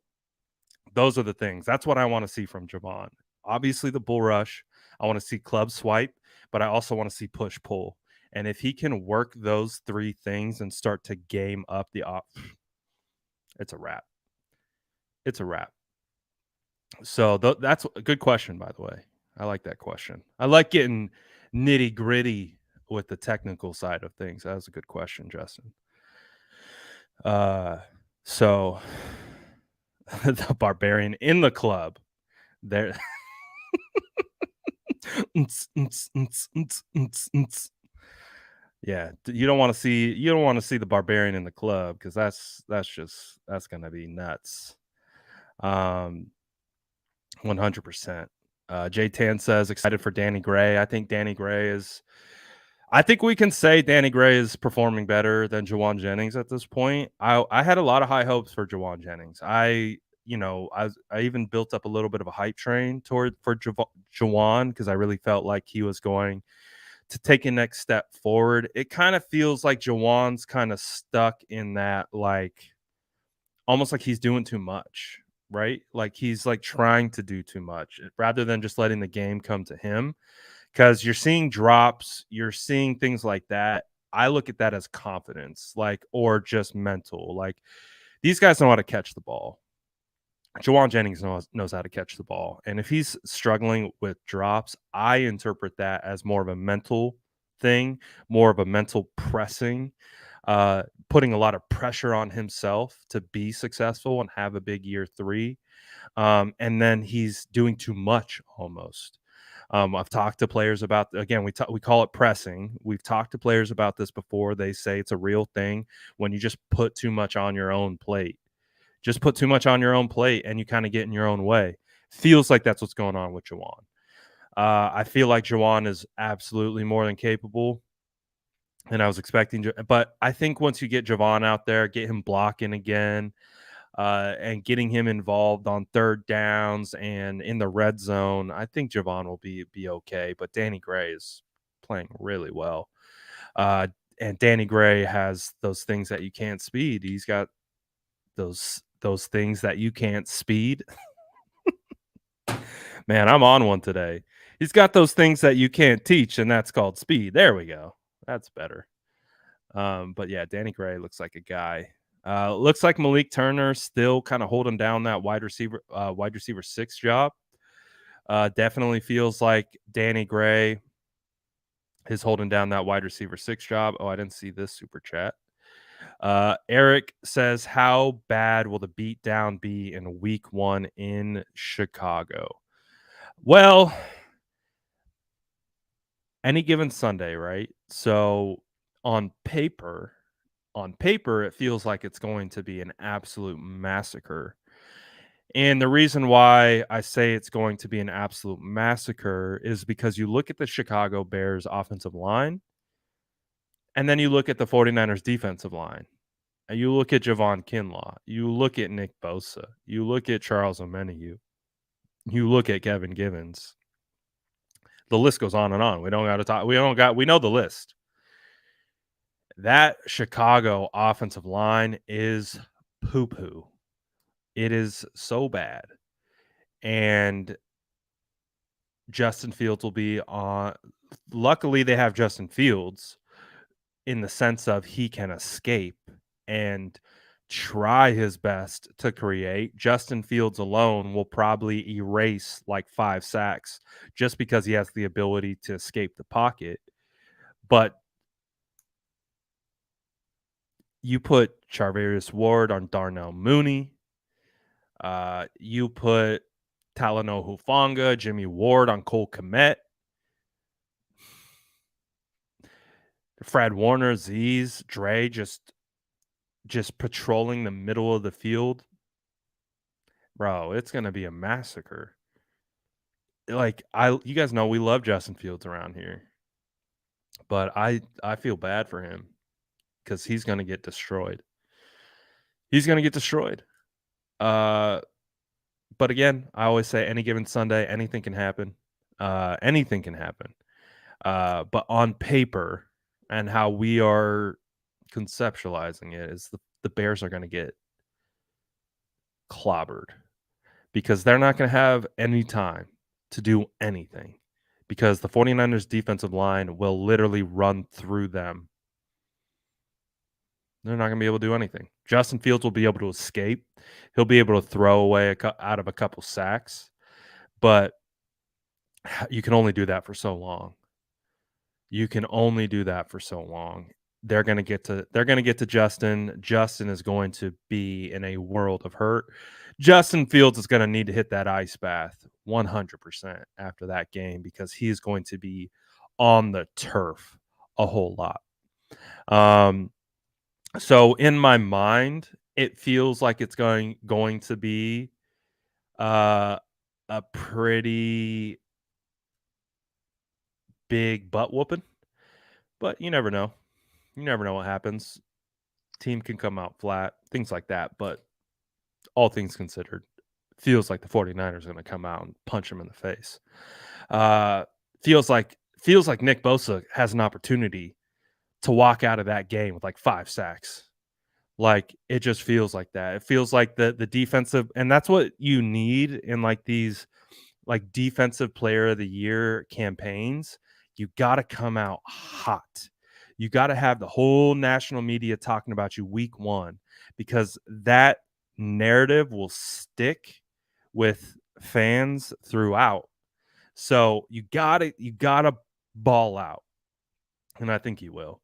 those are the things. That's what I want to see from Javon. Obviously, the bull rush. I want to see club swipe, but I also want to see push pull. And if he can work those three things and start to game up the op, it's a wrap. It's a wrap. So that's a good question, by the way. I like that question. I like getting nitty gritty with the technical side of things. That was a good question, Justin. So the barbarian in the club. There. Yeah, you don't want to see the barbarian in the club because that's gonna be nuts. 100%. Jay Tan says excited for Danny Gray. I think we can say Danny Gray is performing better than Jawan Jennings at this point. I had a lot of high hopes for Jawan Jennings. I even built up a little bit of a hype train for Jawan because I really felt like he was going to take a next step forward. It kind of feels like Jawan's kind of stuck in that, like, almost like he's doing too much, right? Like he's like trying to do too much rather than just letting the game come to him. Because you're seeing drops, you're seeing things like that. I look at that as confidence, like, or just mental. Like these guys know how to catch the ball. Jawan Jennings knows how to catch the ball. And if he's struggling with drops, I interpret that as more of a mental thing, more of a mental pressing, putting a lot of pressure on himself to be successful and have a big year 3. And then he's doing too much almost. I've talked to players about, again, we call it pressing. We've talked to players about this before. They say it's a real thing when you just put too much on your own plate. Just put too much on your own plate and you kind of get in your own way. Feels like that's what's going on with Jawan. I feel like Jawan is absolutely more than capable. And I was expecting, but I think once you get Javon out there, get him blocking again, and getting him involved on third downs and in the red zone, I think Javon will be okay. But Danny Gray is playing really well. And Danny Gray has those things that you can't speed. He's got those things that you can't speed. Man, I'm on one today. He's got those things that you can't teach, and that's called speed. There we go. That's better. But yeah, Danny Gray looks like a guy. Looks like Malik Turner still kind of holding down that wide receiver 6 job. Definitely feels like Danny Gray is holding down that wide receiver 6 job. Oh, I didn't see this super chat. Eric says, how bad will the beatdown be in week 1 in Chicago? Well, any given Sunday, right? So on paper, it feels like it's going to be an absolute massacre. And the reason why I say it's going to be an absolute massacre is because you look at the Chicago Bears offensive line, and then you look at the 49ers defensive line. And you look at Javon Kinlaw, you look at Nick Bosa, you look at Charles Omenihu, you look at Kevin Givens. the list goes on and on. We don't got to talk. We know the list. That Chicago offensive line is poo poo. It is so bad. And Justin Fields will be on. Luckily, they have Justin Fields in the sense of he can escape and try his best to create. Justin Fields alone will probably erase like 5 sacks just because he has the ability to escape the pocket. But you put Charvarius Ward on Darnell Mooney. You put Talanoa Hufanga, Jimmy Ward on Cole Kmet. Fred Warner, Z's, Dre just patrolling the middle of the field. Bro, it's gonna be a massacre. Like you guys know we love Justin Fields around here. But I feel bad for him because he's gonna get destroyed. He's gonna get destroyed. But again, I always say any given Sunday, anything can happen. Anything can happen. But on paper and how we are conceptualizing it is the Bears are going to get clobbered because they're not going to have any time to do anything because the 49ers defensive line will literally run through them. They're not going to be able to do anything. Justin Fields will be able to escape. He'll be able to throw away out of a couple sacks, but you can only do that for so long. You can only do that for so long. They're going to get to Justin. Justin is going to be in a world of hurt. Justin Fields is going to need to hit that ice bath 100% after that game because he's going to be on the turf a whole lot. So in my mind, it feels like it's going to be a pretty big butt whooping, but you never know. You never know what happens. Team can come out flat, things like that. But all things considered, feels like the 49ers are going to come out and punch him in the face. Feels like Nick Bosa has an opportunity to walk out of that game with like 5 sacks. Like it just feels like that. It feels like the defensive, and that's what you need in like these like defensive player of the year campaigns. You got to come out hot. You got to have the whole national media talking about you week 1 because that narrative will stick with fans throughout. So you got to ball out. And I think he will.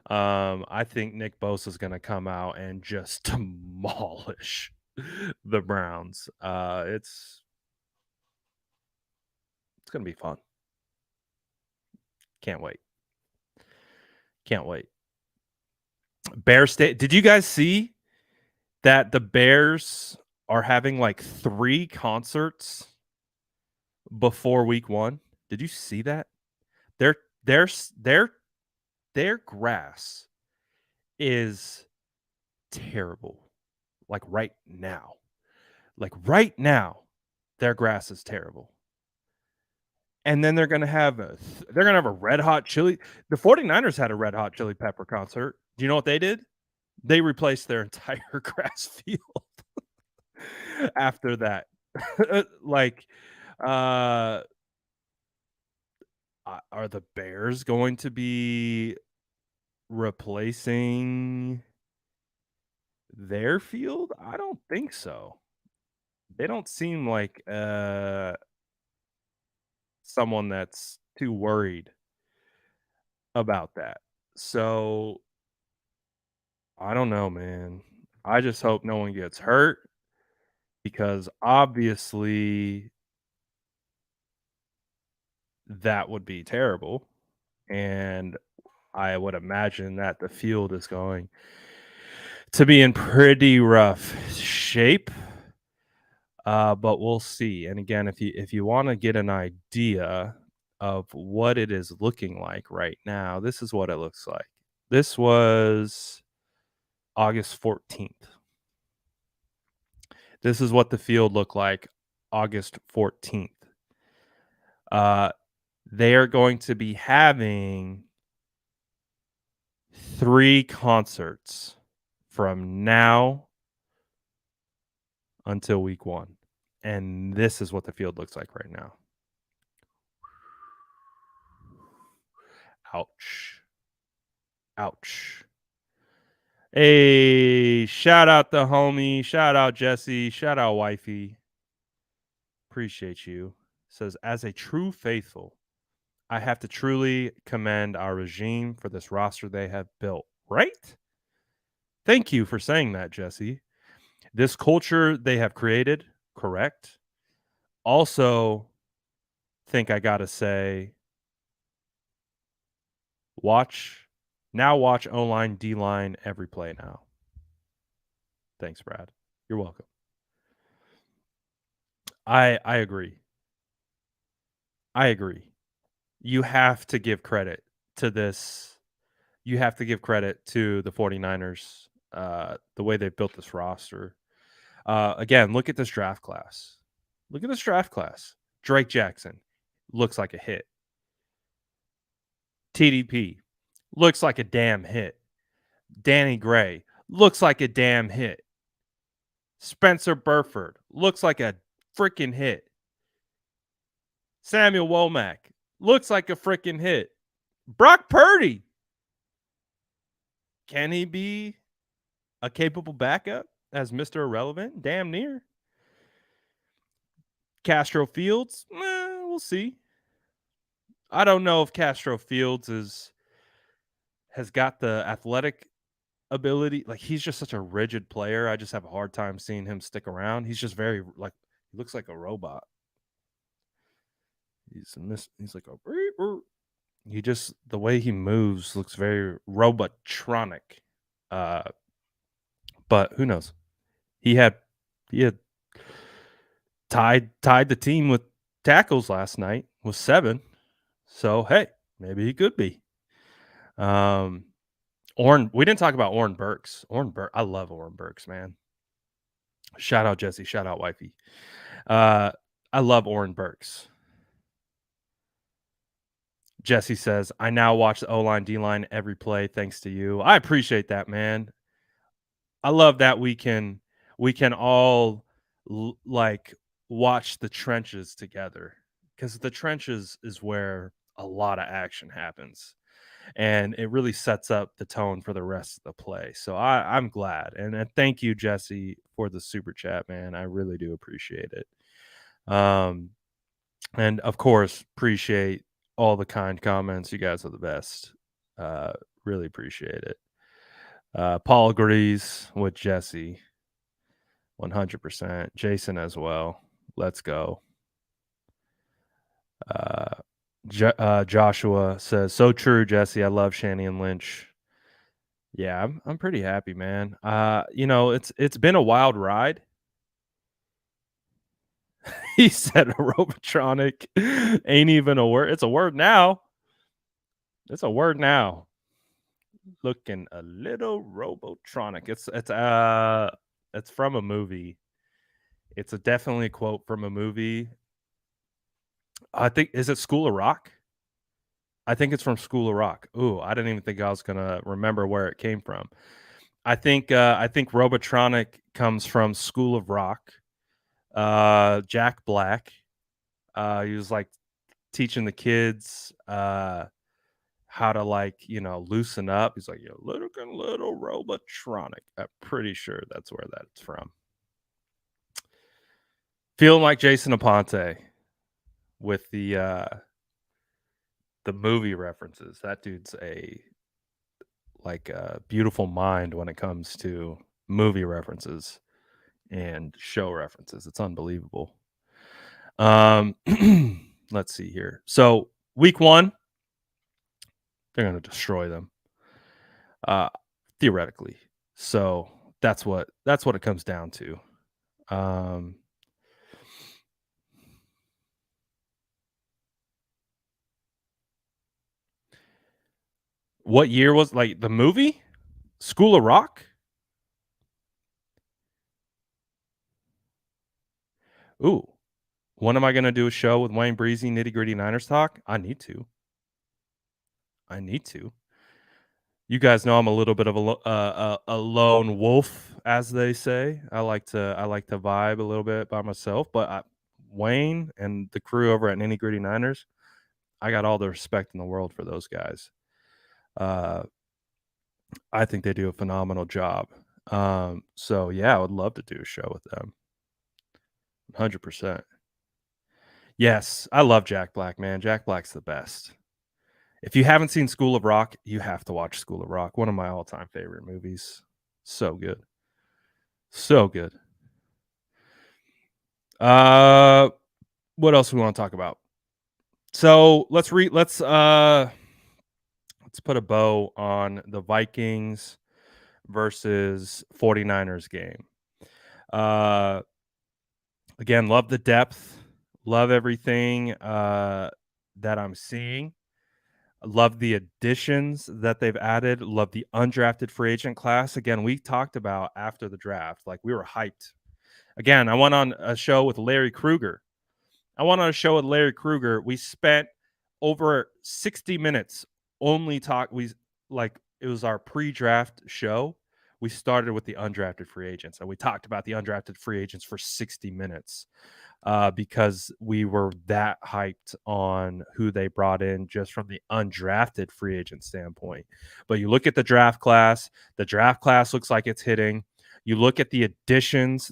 I think Nick Bosa is going to come out and just demolish the Browns. It's going to be fun. Can't wait. Can't wait. Bear State. Did you guys see that the Bears are having like 3 concerts before week 1? Did you see that? Their grass is terrible. Like right now. Their grass is terrible. And then they're going to have a Red Hot Chili. The 49ers had a Red Hot Chili Pepper concert. Do you know what they did? They replaced their entire grass field after that. Like, are the Bears going to be replacing their field? I don't think so. They don't seem like someone that's too worried about that. So I don't know, man. I just hope no one gets hurt because obviously that would be terrible. And I would imagine that the field is going to be in pretty rough shape. But we'll see. And again, if you want to get an idea of what it is looking like right now, this is what it looks like. This was August 14th. This is what the field looked like August 14th. They are going to be having 3 concerts from now until week 1, and this is what the field looks like right now. Ouch. Ouch. Hey, shout out the homie, shout out Jesse, shout out wifey. Appreciate you. Says, as a true faithful, I have to truly commend our regime for this roster they have built. Right? Thank you for saying that, Jesse. This culture they have created, correct. Also, think I gotta say, watch O-line, D-line every play now. Thanks, Brad. You're welcome. I agree. I agree. You have to give credit to this. You have to give credit to the 49ers, the way they built this roster. Again, look at this draft class. Look at this draft class. Drake Jackson looks like a hit. TDP looks like a damn hit. Danny Gray looks like a damn hit. Spencer Burford looks like a freaking hit. Samuel Womack looks like a freaking hit. Brock Purdy, can he be a capable backup as Mr. Irrelevant? Damn near. Castro Fields, we'll see. I don't know if Castro Fields has got the athletic ability. Like, he's just such a rigid player. I just have a hard time seeing him stick around. He's just very like, he looks like a robot. He's like a he just, the way he moves looks very robotronic. But who knows? He had tied the team with tackles last night with 7. So hey, maybe he could be. We didn't talk about Oren Burks. I love Oren Burks, man. Shout out Jesse, shout out wifey. I love Oren Burks. Jesse says, I now watch the O-line, D-line every play thanks to you. I appreciate that, man. I love that we can all like watch the trenches together, because the trenches is where a lot of action happens, and it really sets up the tone for the rest of the play. So I'm glad, and thank you, Jesse, for the super chat, man. I really do appreciate it. And of course, appreciate all the kind comments. You guys are the best. Really appreciate it. Paul agrees with Jesse 100%. Jason as well. Let's go. Joshua says, so true, Jesse. I love Shanny and Lynch. Yeah, I'm pretty happy, man. It's been a wild ride. He said robotronic ain't even a word. It's a word now. It's a word now. Looking a little robotronic. It's from a movie. It's definitely a quote from a movie. I think, is it School of Rock? I think it's from School of Rock. Ooh, I didn't even think I was gonna remember where it came from. I think robotronic comes from School of Rock. Jack Black. He was like teaching the kids how to, like, loosen up. He's like, you little robotronic. I'm pretty sure that's where that's from. Feeling like Jason Aponte with the movie references. That dude's a beautiful mind when it comes to movie references and show references. It's unbelievable. Let's see here. So week 1, they're going to destroy them, theoretically. So that's what it comes down to. What year was, like, the movie School of Rock? Ooh, When am I gonna do a show with Wayne Breezy, Nitty Gritty Niners Talk? I need to. I need to. You guys know I'm a little bit of a lone wolf, as they say. I like to vibe a little bit by myself, but Wayne and the crew over at Nitty Gritty Niners, I got all the respect in the world for those guys. Uh, I think they do a phenomenal job. So yeah, I would love to do a show with them. 100%. Yes, I love Jack Black, man. Jack Black's the best. If you haven't seen School of Rock, you have to watch School of Rock. One of my all-time favorite movies. So good. So good. Uh what else we want to talk about? So let's put a bow on the Vikings versus 49ers game. Uh Again, love the depth, love everything that I'm seeing. Love the additions that they've added. Love the undrafted free agent class. Again, we talked about after the draft, like we were hyped. Again, I went on a show with Larry Krueger. We spent over 60 minutes only talk. It was our pre-draft show. We started with the undrafted free agents, and we talked about the undrafted free agents for 60 minutes because we were that hyped on who they brought in just from the undrafted free agent standpoint. But you look at the draft class looks like it's hitting. You look at the additions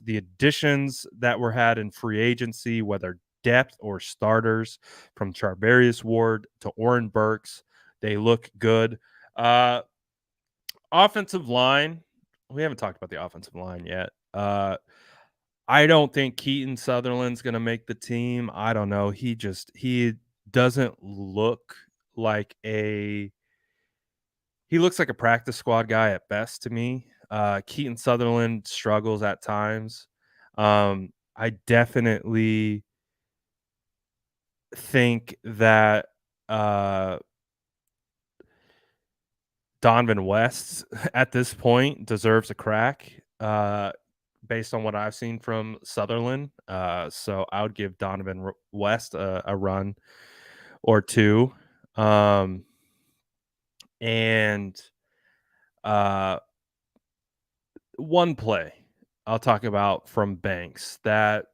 that were had in free agency, whether depth or starters, from Charvarius Ward to Oren Burks, they look good. Offensive line, we haven't talked about the offensive line yet. I don't think Keaton Sutherland's gonna make the team. I don't know. He doesn't look like a he looks like a practice squad guy at best to me. Keaton Sutherland struggles at times. I definitely think that Donovan West at this point deserves a crack. Based on what I've seen from Sutherland. So I would give Donovan West a run or two. And one play I'll talk about from Banks that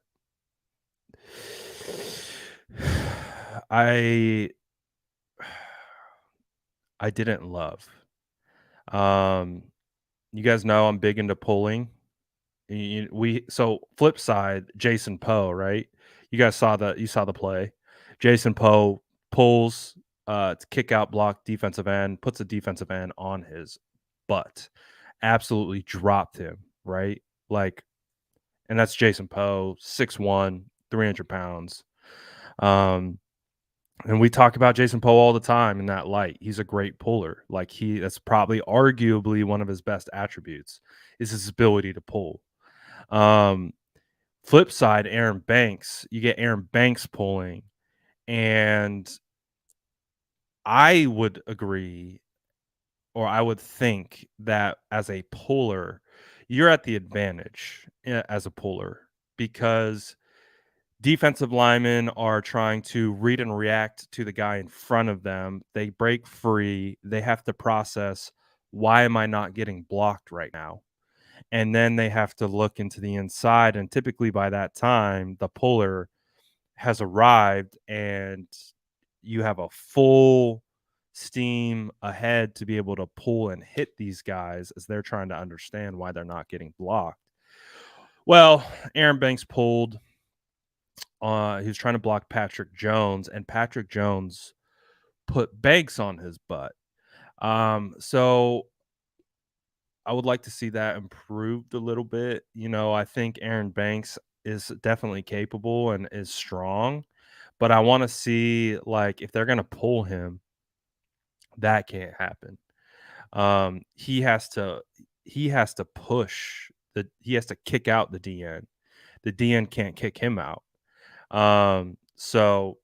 I didn't love. You guys know I'm big into pulling. So flip side, Jason Poe, right? You saw the play. Jason Poe pulls to kick out block defensive end, puts a defensive end on his butt. Absolutely dropped him, right? Like, and that's Jason Poe, 6'1", 300 pounds. And we talk about Jason Poe all the time in that light. He's a great puller. That's probably arguably one of his best attributes is his ability to pull. Flip side, Aaron Banks, you get Aaron Banks pulling, and I would agree, or I would think that as a puller, you're at the advantage as a puller because defensive linemen are trying to read and react to the guy in front of them. They break free. They have to process, why am I not getting blocked right now? And then they have to look into the inside. And typically by that time, the puller has arrived and you have a full steam ahead to be able to pull and hit these guys as they're trying to understand why they're not getting blocked. Well, Aaron Banks pulled. He was trying to block Patrick Jones, and Patrick Jones put Banks on his butt. So I would like to see that improved a little bit. I think Aaron Banks is definitely capable and is strong, but I want to see if they're gonna pull him, that can't happen. He has to push he has to kick out the DN. The DN can't kick him out. So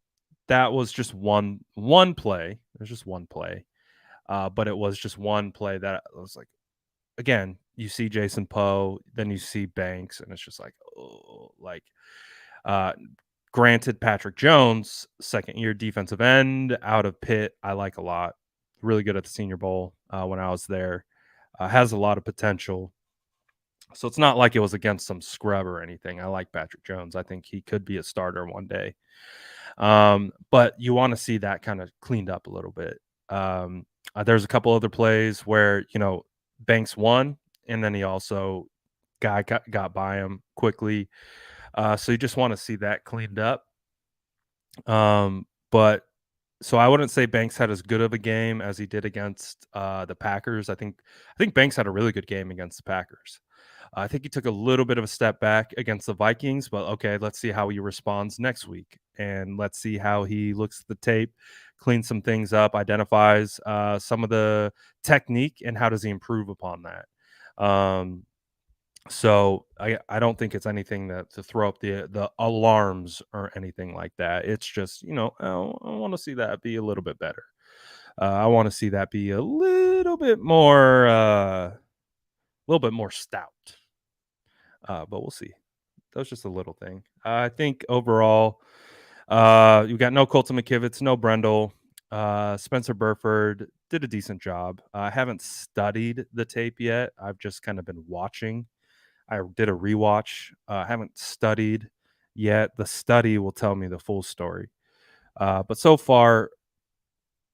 that was just one play. There's just one play. But it was just one play that was like, again, you see Jason Poe, then you see Banks, and it's just like, oh, Granted, Patrick Jones, second-year defensive end out of Pitt, I like a lot. Really good at the Senior Bowl when I was there. Has a lot of potential. So it's not like it was against some scrub or anything. I like Patrick Jones. I think he could be a starter one day. But you want to see that kind of cleaned up a little bit. There's a couple other plays where, Banks won, and then he also got by him quickly. So you just want to see that cleaned up. But so I wouldn't say Banks had as good of a game as he did against the Packers. I think Banks had a really good game against the Packers. I think he took a little bit of a step back against the Vikings, but okay, let's see how he responds next week, and let's see how he looks at the tape, cleans some things up, identifies some of the technique, and how does he improve upon that. So I don't think it's anything that to throw up the alarms or anything like that. It's just, I want to see that be a little bit better. I want to see that be a little bit more stout. But we'll see. That was just a little thing. I think overall, you got no Colton McKivitz, no Brendel. Spencer Burford did a decent job. I haven't studied the tape yet. I've just kind of been watching. I did a rewatch. I haven't studied yet. The study will tell me the full story. But so far,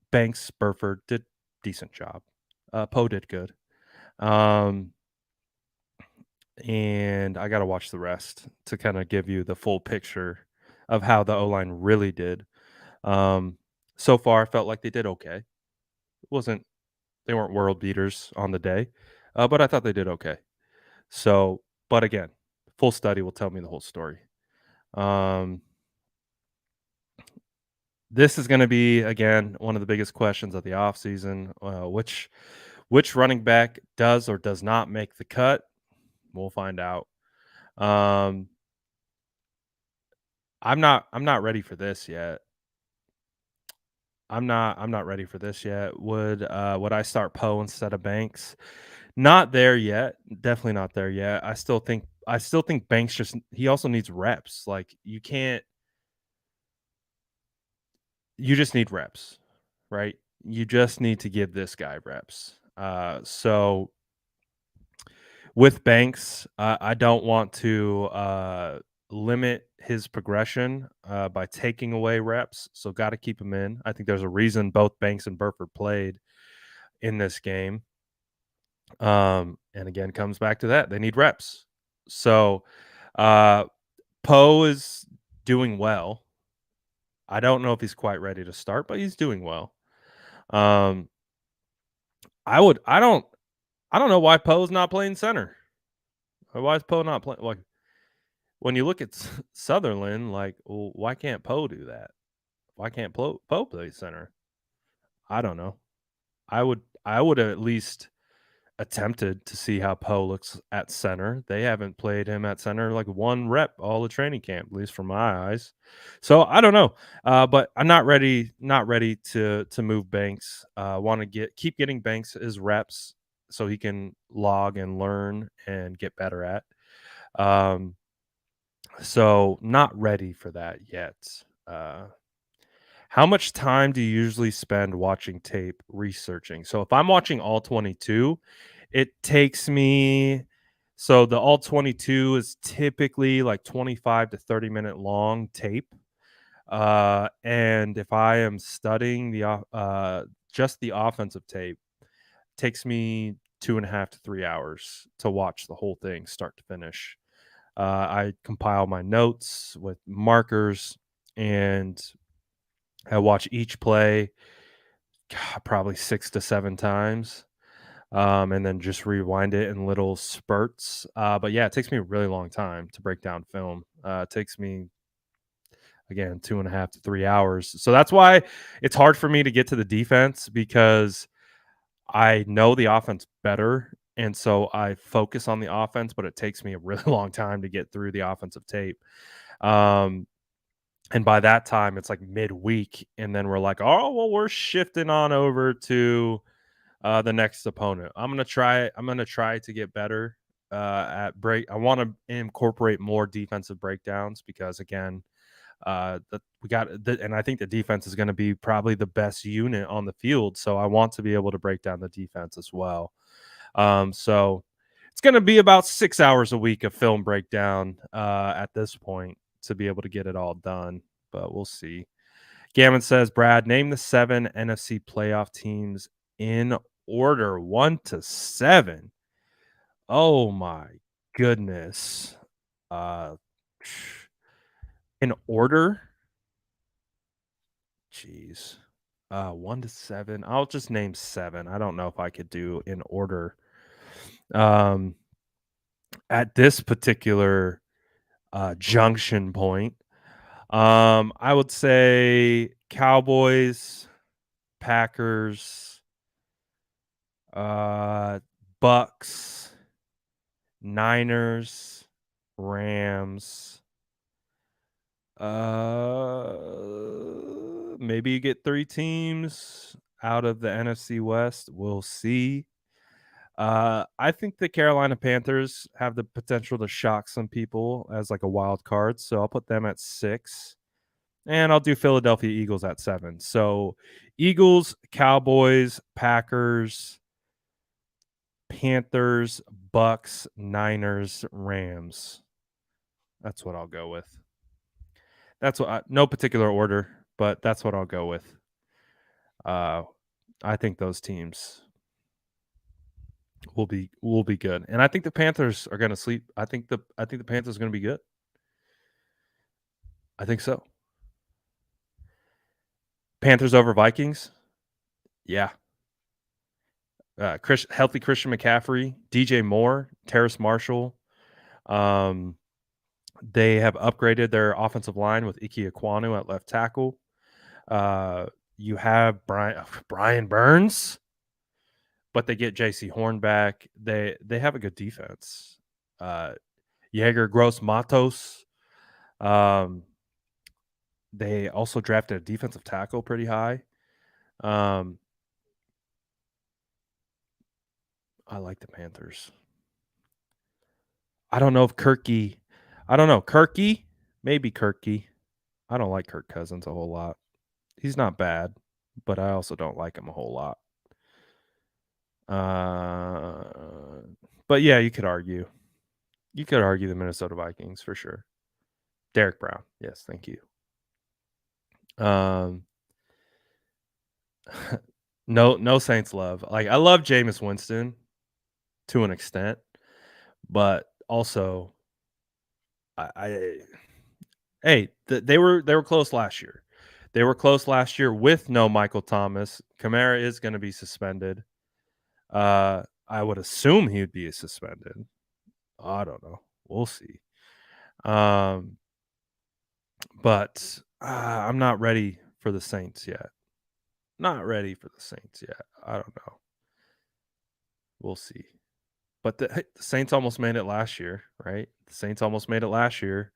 Banks, Burford did decent job. Poe did good. And I got to watch the rest to kind of give you the full picture of how the O line really did. So far, I felt like they did okay. Wasn't They weren't world beaters on the day, but I thought they did okay. So, but again, full study will tell me the whole story. Um, this is going to be again one of the biggest questions of the offseason. Which running back does or does not make the cut? We'll find out. Um, I'm not ready for this yet. I'm not ready for this yet. Would I start Poe instead of Banks? Not there yet. Definitely not there yet. I still think Banks he also needs reps. Like you just need reps, right? You just need to give this guy reps. So with Banks, I don't want to limit his progression by taking away reps. So got to keep him in. I think there's a reason both Banks and Burford played in this game. And again, comes back to that they need reps. So uh, Poe is doing well. I don't know if he's quite ready to start, but he's doing well. Um, I would. I don't know why Poe's not playing center. Or why is Poe not playing? Like when you look at Sutherland, like, well, why can't Poe do that? Why can't Poe play center? I don't know. I would at least attempted to see how Poe looks at center. They haven't played him at center like one rep all the training camp, at least from my eyes. So I don't know, but I'm not ready to move Banks. Want to keep getting Banks his reps so he can log and learn and get better at. Um, so not ready for that yet. Uh, how much time do you usually spend watching tape researching? So if I'm watching all 22, it takes me so the all 22 is typically like 25 to 30-minute long tape. And if I am studying just the offensive tape, it takes me 2.5 to 3 hours to watch the whole thing start to finish. I compile my notes with markers and I watch each play probably 6 to 7 times, and then just rewind it in little spurts. But yeah, it takes me a really long time to break down film. It takes me, again, 2.5 to 3 hours. So that's why it's hard for me to get to the defense because I know the offense better, and so I focus on the offense, but it takes me a really long time to get through the offensive tape. Um, And by that time, it's like midweek, and then we're like, "Oh, well, we're shifting on over to the next opponent." I'm gonna try to get better at break. I want to incorporate more defensive breakdowns because, again, And I think the defense is going to be probably the best unit on the field. So I want to be able to break down the defense as well. So it's going to be about 6 hours a week of film breakdown at this point to be able to get it all done. But we'll see. Gammon says, Brad, name the 7 NFC playoff teams in order 1 to 7. Oh my goodness. Uh in order? Jeez. 1 to 7. I'll just name 7. I don't know if I could do in order. Um at this particular junction point, I would say Cowboys, Packers, uh Bucks, Niners, Rams. Maybe you get 3 teams out of the NFC West. We'll see. I think the Carolina Panthers have the potential to shock some people as like a wild card, so I'll put them at 6. And I'll do Philadelphia Eagles at 7. So Eagles, Cowboys, Packers, Panthers, Bucks, Niners, Rams. That's what I'll go with. That's what no particular order, but that's what I'll go with. I think those teams will be good. And I think the Panthers are going to sleep. I think the Panthers are going to be good. I think so. Panthers over Vikings? Yeah. Healthy Christian McCaffrey, DJ Moore, Terrace Marshall. They have upgraded their offensive line with Ike Ekwonu at left tackle. You have Brian Burns, but they get JC Horn back. They have a good defense. Jaeger Gross Matos. They also drafted a defensive tackle pretty high. I like the Panthers. I don't know if Kirky. Maybe Kirky. I don't like Kirk Cousins a whole lot. He's not bad, but I also don't like him a whole lot. But yeah, you could argue. You could argue the Minnesota Vikings for sure. Derek Brown. Yes, thank you. No Saints love. Like I love Jameis Winston to an extent, but also they were close last year. They were close last year with no Michael Thomas. Kamara is going to be suspended. I would assume he would be suspended. I don't know. We'll see. But I'm not ready for the Saints yet. Not ready for the Saints yet. I don't know. We'll see. But the Saints almost made it last year, right? The Saints almost made it last year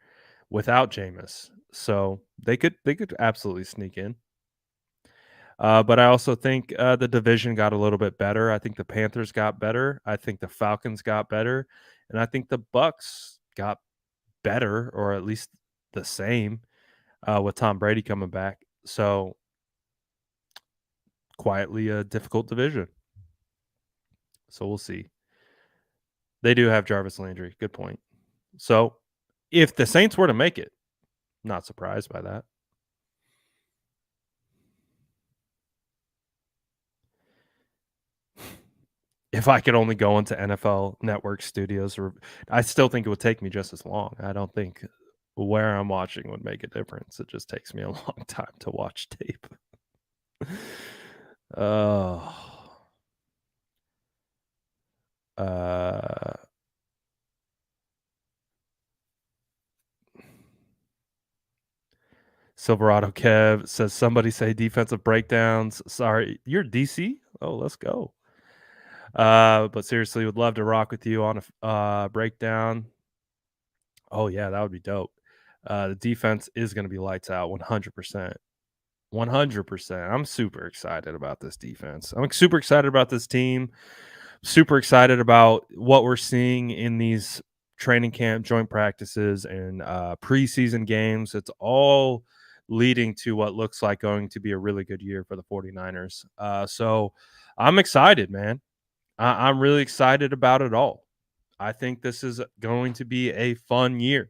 without Jameis. So they could absolutely sneak in. But I also think the division got a little bit better. I think the Panthers got better. I think the Falcons got better. And I think the Bucks got better, or at least the same, with Tom Brady coming back. So quietly a difficult division. So we'll see. They do have Jarvis Landry. Good point. So if the Saints were to make it, not surprised by that. If I could only go into NFL Network studios, I still think it would take me just as long. I don't think where I'm watching would make a difference. It just takes me a long time to watch tape. Silverado Kev says, somebody say defensive breakdowns. Sorry, you're DC? Oh, let's go. But seriously, would love to rock with you on a breakdown. Oh, yeah, that would be dope. The defense is going to be lights out 100%. 100%. I'm super excited about this defense. I'm super excited about this team. Super excited about what we're seeing in these training camp, joint practices, and preseason games. It's all leading to what looks like going to be a really good year for the 49ers. So I'm excited, man. I'm really excited about it all. I think this is going to be a fun year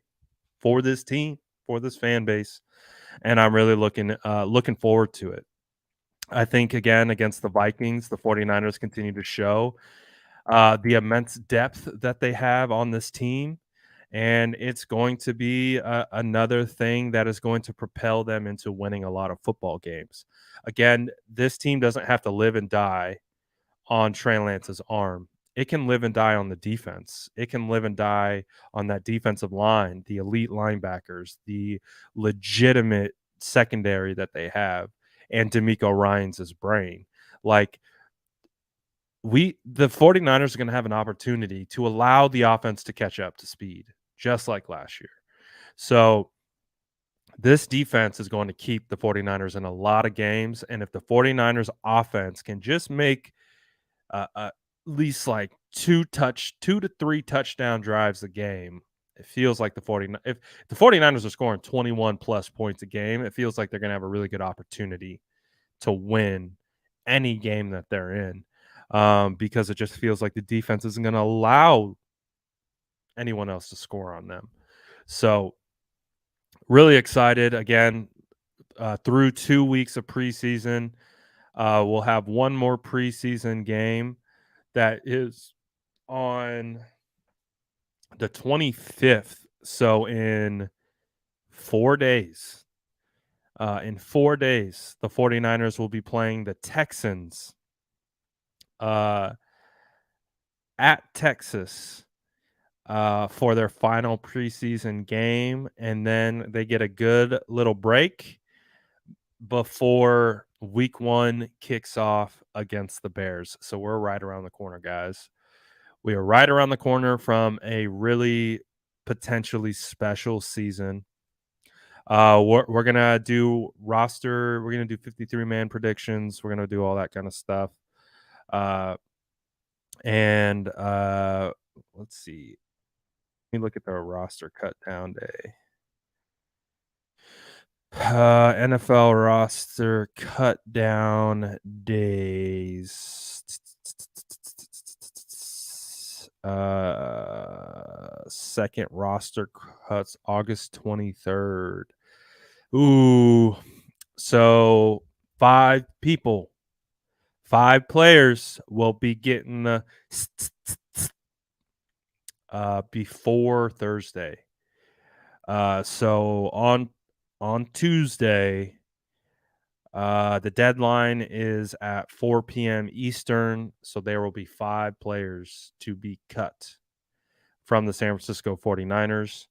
for this team, for this fan base, and I'm really looking forward to it. I think again against the Vikings, the 49ers continue to show the immense depth that they have on this team. And it's going to be another thing that is going to propel them into winning a lot of football games. Again, this team doesn't have to live and die on Trey Lance's arm. It can live and die on the defense. It can live and die on that defensive line, the elite linebackers, the legitimate secondary that they have, and D'Amico Ryans' brain. Like, the 49ers are going to have an opportunity to allow the offense to catch up to speed, just like last year. So this defense is going to keep the 49ers in a lot of games. And if the 49ers offense can just make at least like two to three touchdown drives a game, it feels like if the 49ers are scoring 21 plus points a game, it feels like they're going to have a really good opportunity to win any game that they're in, because it just feels like the defense isn't going to allow anyone else to score on them. So really excited again, through 2 weeks of preseason. We'll have one more preseason game that is on the 25th. So in 4 days, the 49ers will be playing the Texans at Texas for their final preseason game. And then they get a good little break before week 1 kicks off against the Bears. So we're right around the corner, guys. We are right around the corner from a really potentially special season. We're gonna do roster. We're gonna do 53-man predictions. We're gonna do all that kind of stuff. And let's see. Let me look at the roster cut down day. NFL roster cut down days. Second roster cuts August 23rd. Ooh, so 5 players will be getting the before Thursday. So on Tuesday, the deadline is at 4 p.m. Eastern, so there will be 5 players to be cut from the San Francisco 49ers.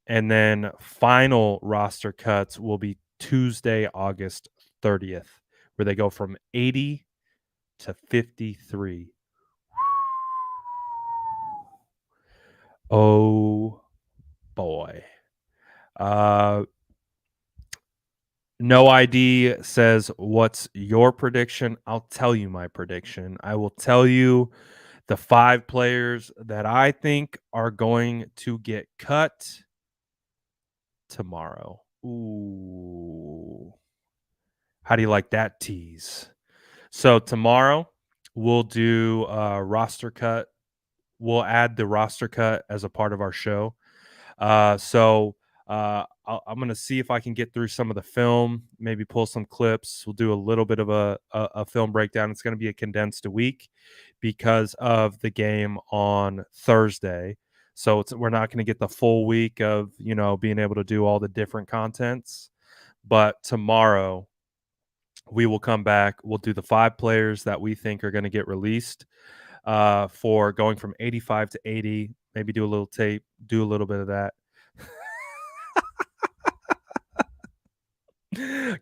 And then final roster cuts will be Tuesday, August 30th, where they go from 80 to 53. Oh, boy. No ID says, what's your prediction? I'll tell you my prediction. I will tell you the 5 players that I think are going to get cut tomorrow. Ooh. How do you like that tease? So tomorrow we'll do a roster cut. We'll add the roster cut as a part of our show. I'm going to see if I can get through some of the film, maybe pull some clips. We'll do a little bit of a film breakdown. It's going to be a condensed week because of the game on Thursday. So we're not going to get the full week of, being able to do all the different contents. But tomorrow we will come back. We'll do the 5 players that we think are going to get released for going from 85 to 80. Maybe do a little tape, do a little bit of that.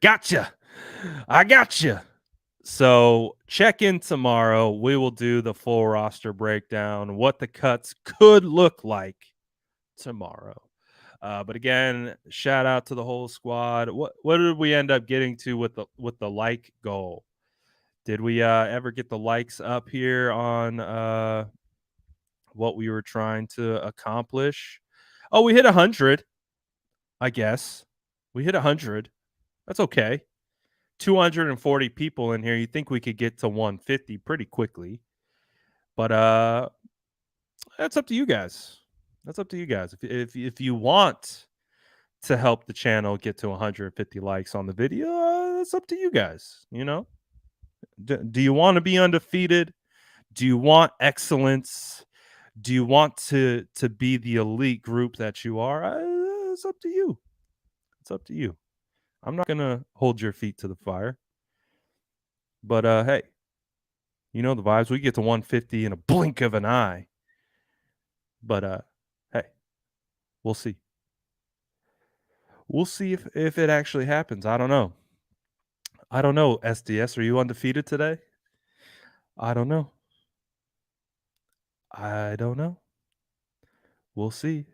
Gotcha. I gotcha. So check in tomorrow. We will do the full roster breakdown, what the cuts could look like tomorrow. But again, shout out to the whole squad. What did we end up getting to with the like goal? Did we ever get the likes up here on what we were trying to accomplish. Oh, we hit 100, I guess. We hit 100. That's okay. 240 people in here. You think we could get to 150 pretty quickly. But that's up to you guys. That's up to you guys. If you want to help the channel get to 150 likes on the video, that's up to you guys, you know? Do you want to be undefeated? Do you want excellence? Do you want to be the elite group that you are? It's up to you. It's up to you. I'm not gonna hold your feet to the fire. But hey, you know the vibes. We get to 150 in a blink of an eye. But hey, we'll see. We'll see if it actually happens. I don't know. I don't know. SDS, are you undefeated today? I don't know. I don't know. We'll see.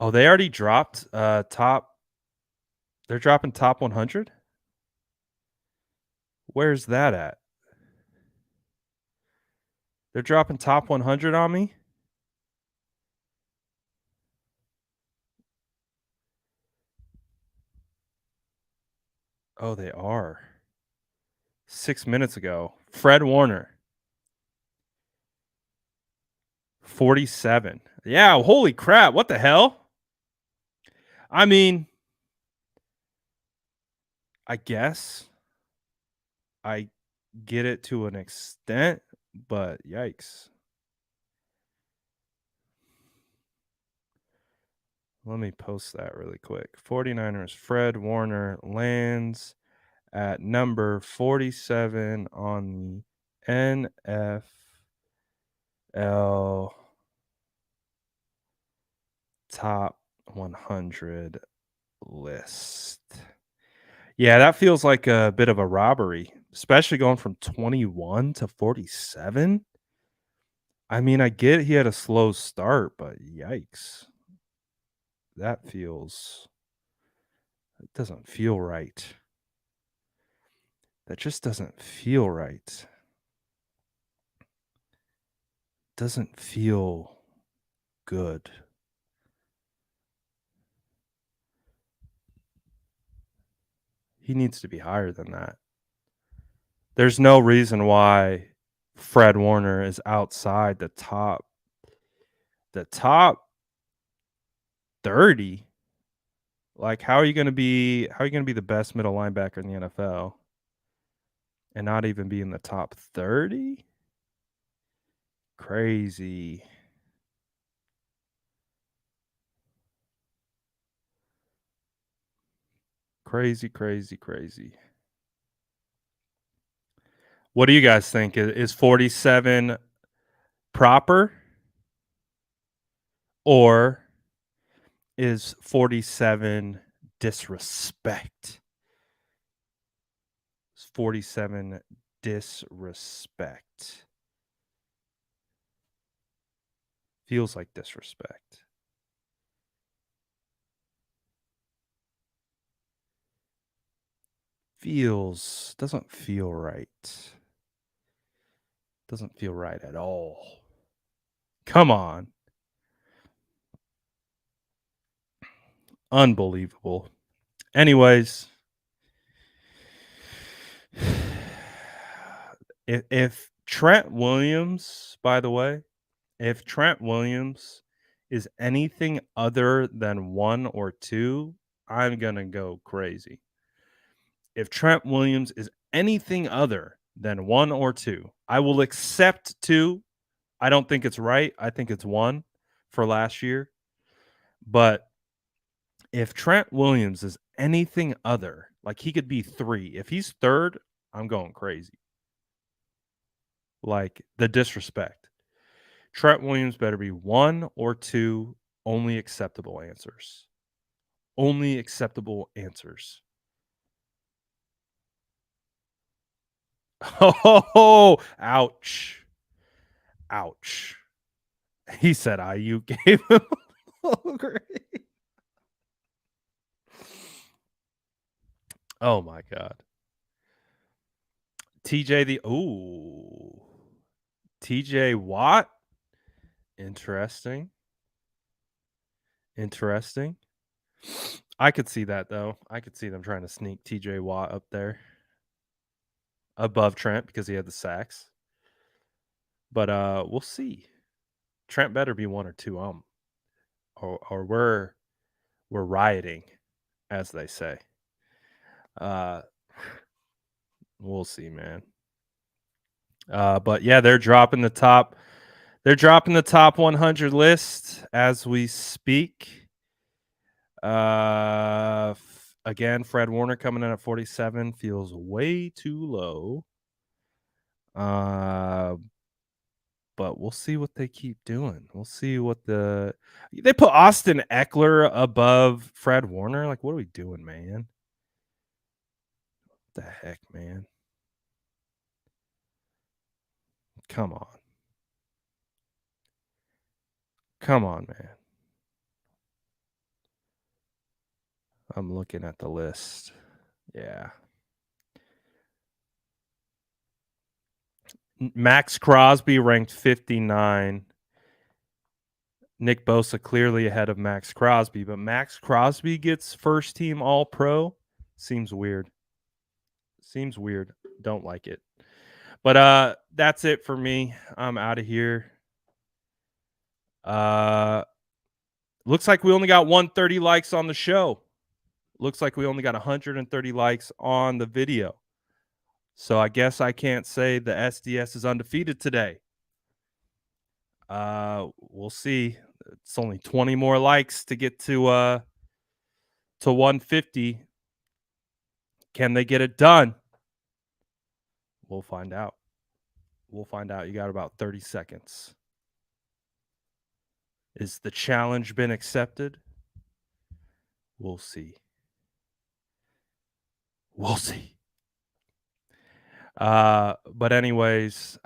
Oh, they already dropped top. They're dropping top 100. Where's that at? They're dropping top 100 on me. Oh, they are. 6 minutes ago. Fred Warner. 47. Yeah, holy crap. What the hell? I mean, I guess I get it to an extent, but yikes. Let me post that really quick. 49ers Fred Warner lands at number 47 on the NFL top 100 list. Yeah, that feels like a bit of a robbery, especially going from 21 to 47. I mean, I get he had a slow start, but yikes. That feels it doesn't feel right. That just doesn't feel right. Doesn't feel good. He needs to be higher than that. There's no reason why Fred Warner is outside the top 30. Like how are you going to be the best middle linebacker in the NFL and not even be in the top 30? Crazy. Crazy, crazy, crazy. What do you guys think? Is 47 proper or is 47 disrespect? Is 47 disrespect? Feels like disrespect. Doesn't feel right. Doesn't feel right at all. Come on. Unbelievable. Anyways, if Trent Williams, by the way, if Trent Williams is anything other than 1 or 2, I'm going to go crazy. If Trent Williams is anything other than 1 or 2, I will accept 2. I don't think it's right. I think it's 1 for last year. But if Trent Williams is anything other, like he could be 3. If he's 3rd, I'm going crazy. Like the disrespect. Trent Williams better be 1 or 2 only acceptable answers. Only acceptable answers. Oh, ouch. Ouch. He said IU gave him a low grade. Oh my god. TJ the TJ Watt. Interesting. I could see that though. I could see them trying to sneak TJ Watt up there above Trent because he had the sacks. But we'll see. Trent better be 1 or 2 or we're rioting, as they say. We'll see, man. But yeah, they're dropping the top 100 list as we speak. Again, Fred Warner coming in at 47 feels way too low. But we'll see what they keep doing. We'll see what they put Austin Eckler above Fred Warner. Like, what are we doing, man? What the heck, man? Come on, man. I'm looking at the list. Yeah. Max Crosby ranked 59. Nick Bosa clearly ahead of Max Crosby, but Max Crosby gets first team all pro. Seems weird. Don't like it. But that's it for me. I'm out of here. Looks like we only got 130 likes on the show. Looks like we only got 130 likes on the video. So I guess I can't say the SDS is undefeated today. We'll see. It's only 20 more likes to get to 150. Can they get it done? We'll find out. You got about 30 seconds. Is the challenge been accepted? We'll see. But anyways,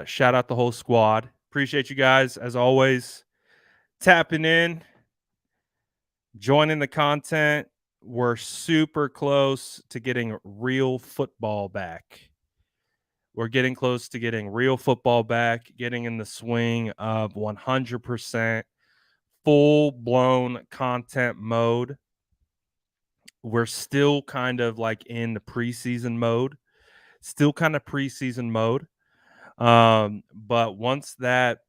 shout out the whole squad. Appreciate you guys as always. Tapping in, joining the content. We're super close to getting real football back. We're getting close to getting real football back, getting in the swing of 100% full-blown content mode. We're still kind of like in the preseason mode. But once that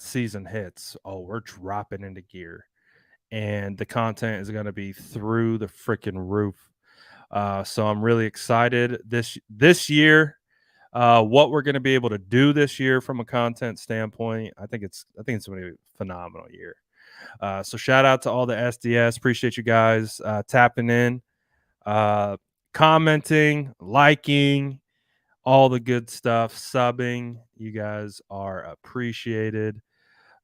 season hits, we're dropping into gear. And the content is going to be through the freaking roof. So I'm really excited this year. What we're going to be able to do this year from a content standpoint, I think it's going to be a phenomenal year. So shout out to all the SDS. Appreciate you guys tapping in, commenting, liking, all the good stuff, subbing. You guys are appreciated.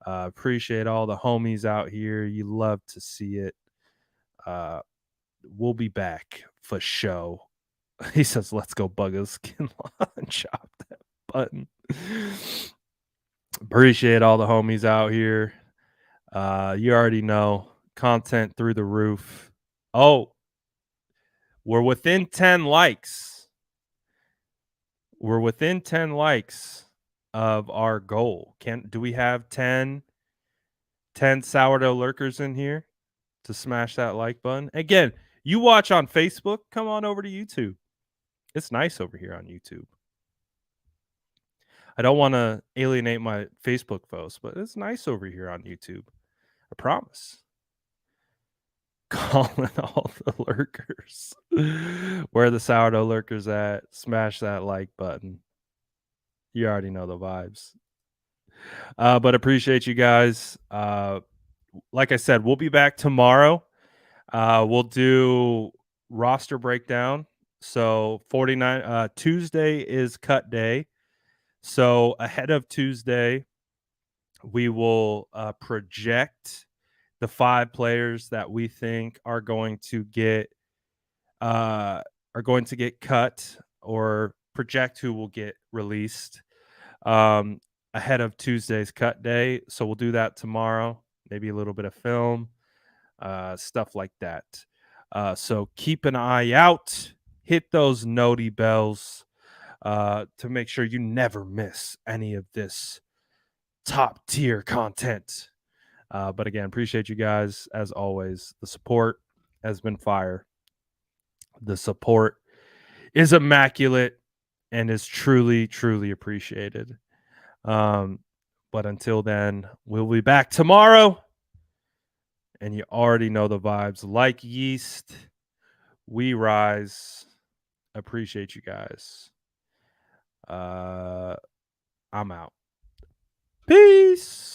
Appreciate all the homies out here. You love to see it. We'll be back for show. He says, let's go Buggers Kinlaw and chop that button. Appreciate all the homies out here. You already know, content through the roof. Oh, we're within 10 likes. We're within 10 likes of our goal. Do we have 10 sourdough lurkers in here to smash that like button? Again, you watch on Facebook, come on over to YouTube. It's nice over here on YouTube. I don't want to alienate my Facebook folks, but it's nice over here on YouTube. I promise. Calling all the lurkers. Where are the sourdough lurkers at? Smash that like button. You already know the vibes. But appreciate you guys. Like I said, we'll be back tomorrow. We'll do roster breakdown. So 49 Tuesday is cut day. So ahead of Tuesday, we will project the 5 players that we think are going to get cut, or project who will get released ahead of Tuesday's cut day. So we'll do that tomorrow. Maybe a little bit of film, stuff like that. So keep an eye out. Hit those noti bells. to make sure you never miss any of this top tier content. But again, appreciate you guys as always. The support has been fire. The support is immaculate and is truly, truly appreciated. But until then, we'll be back tomorrow. And you already know the vibes. Like yeast, we rise. Appreciate you guys. I'm out. Peace.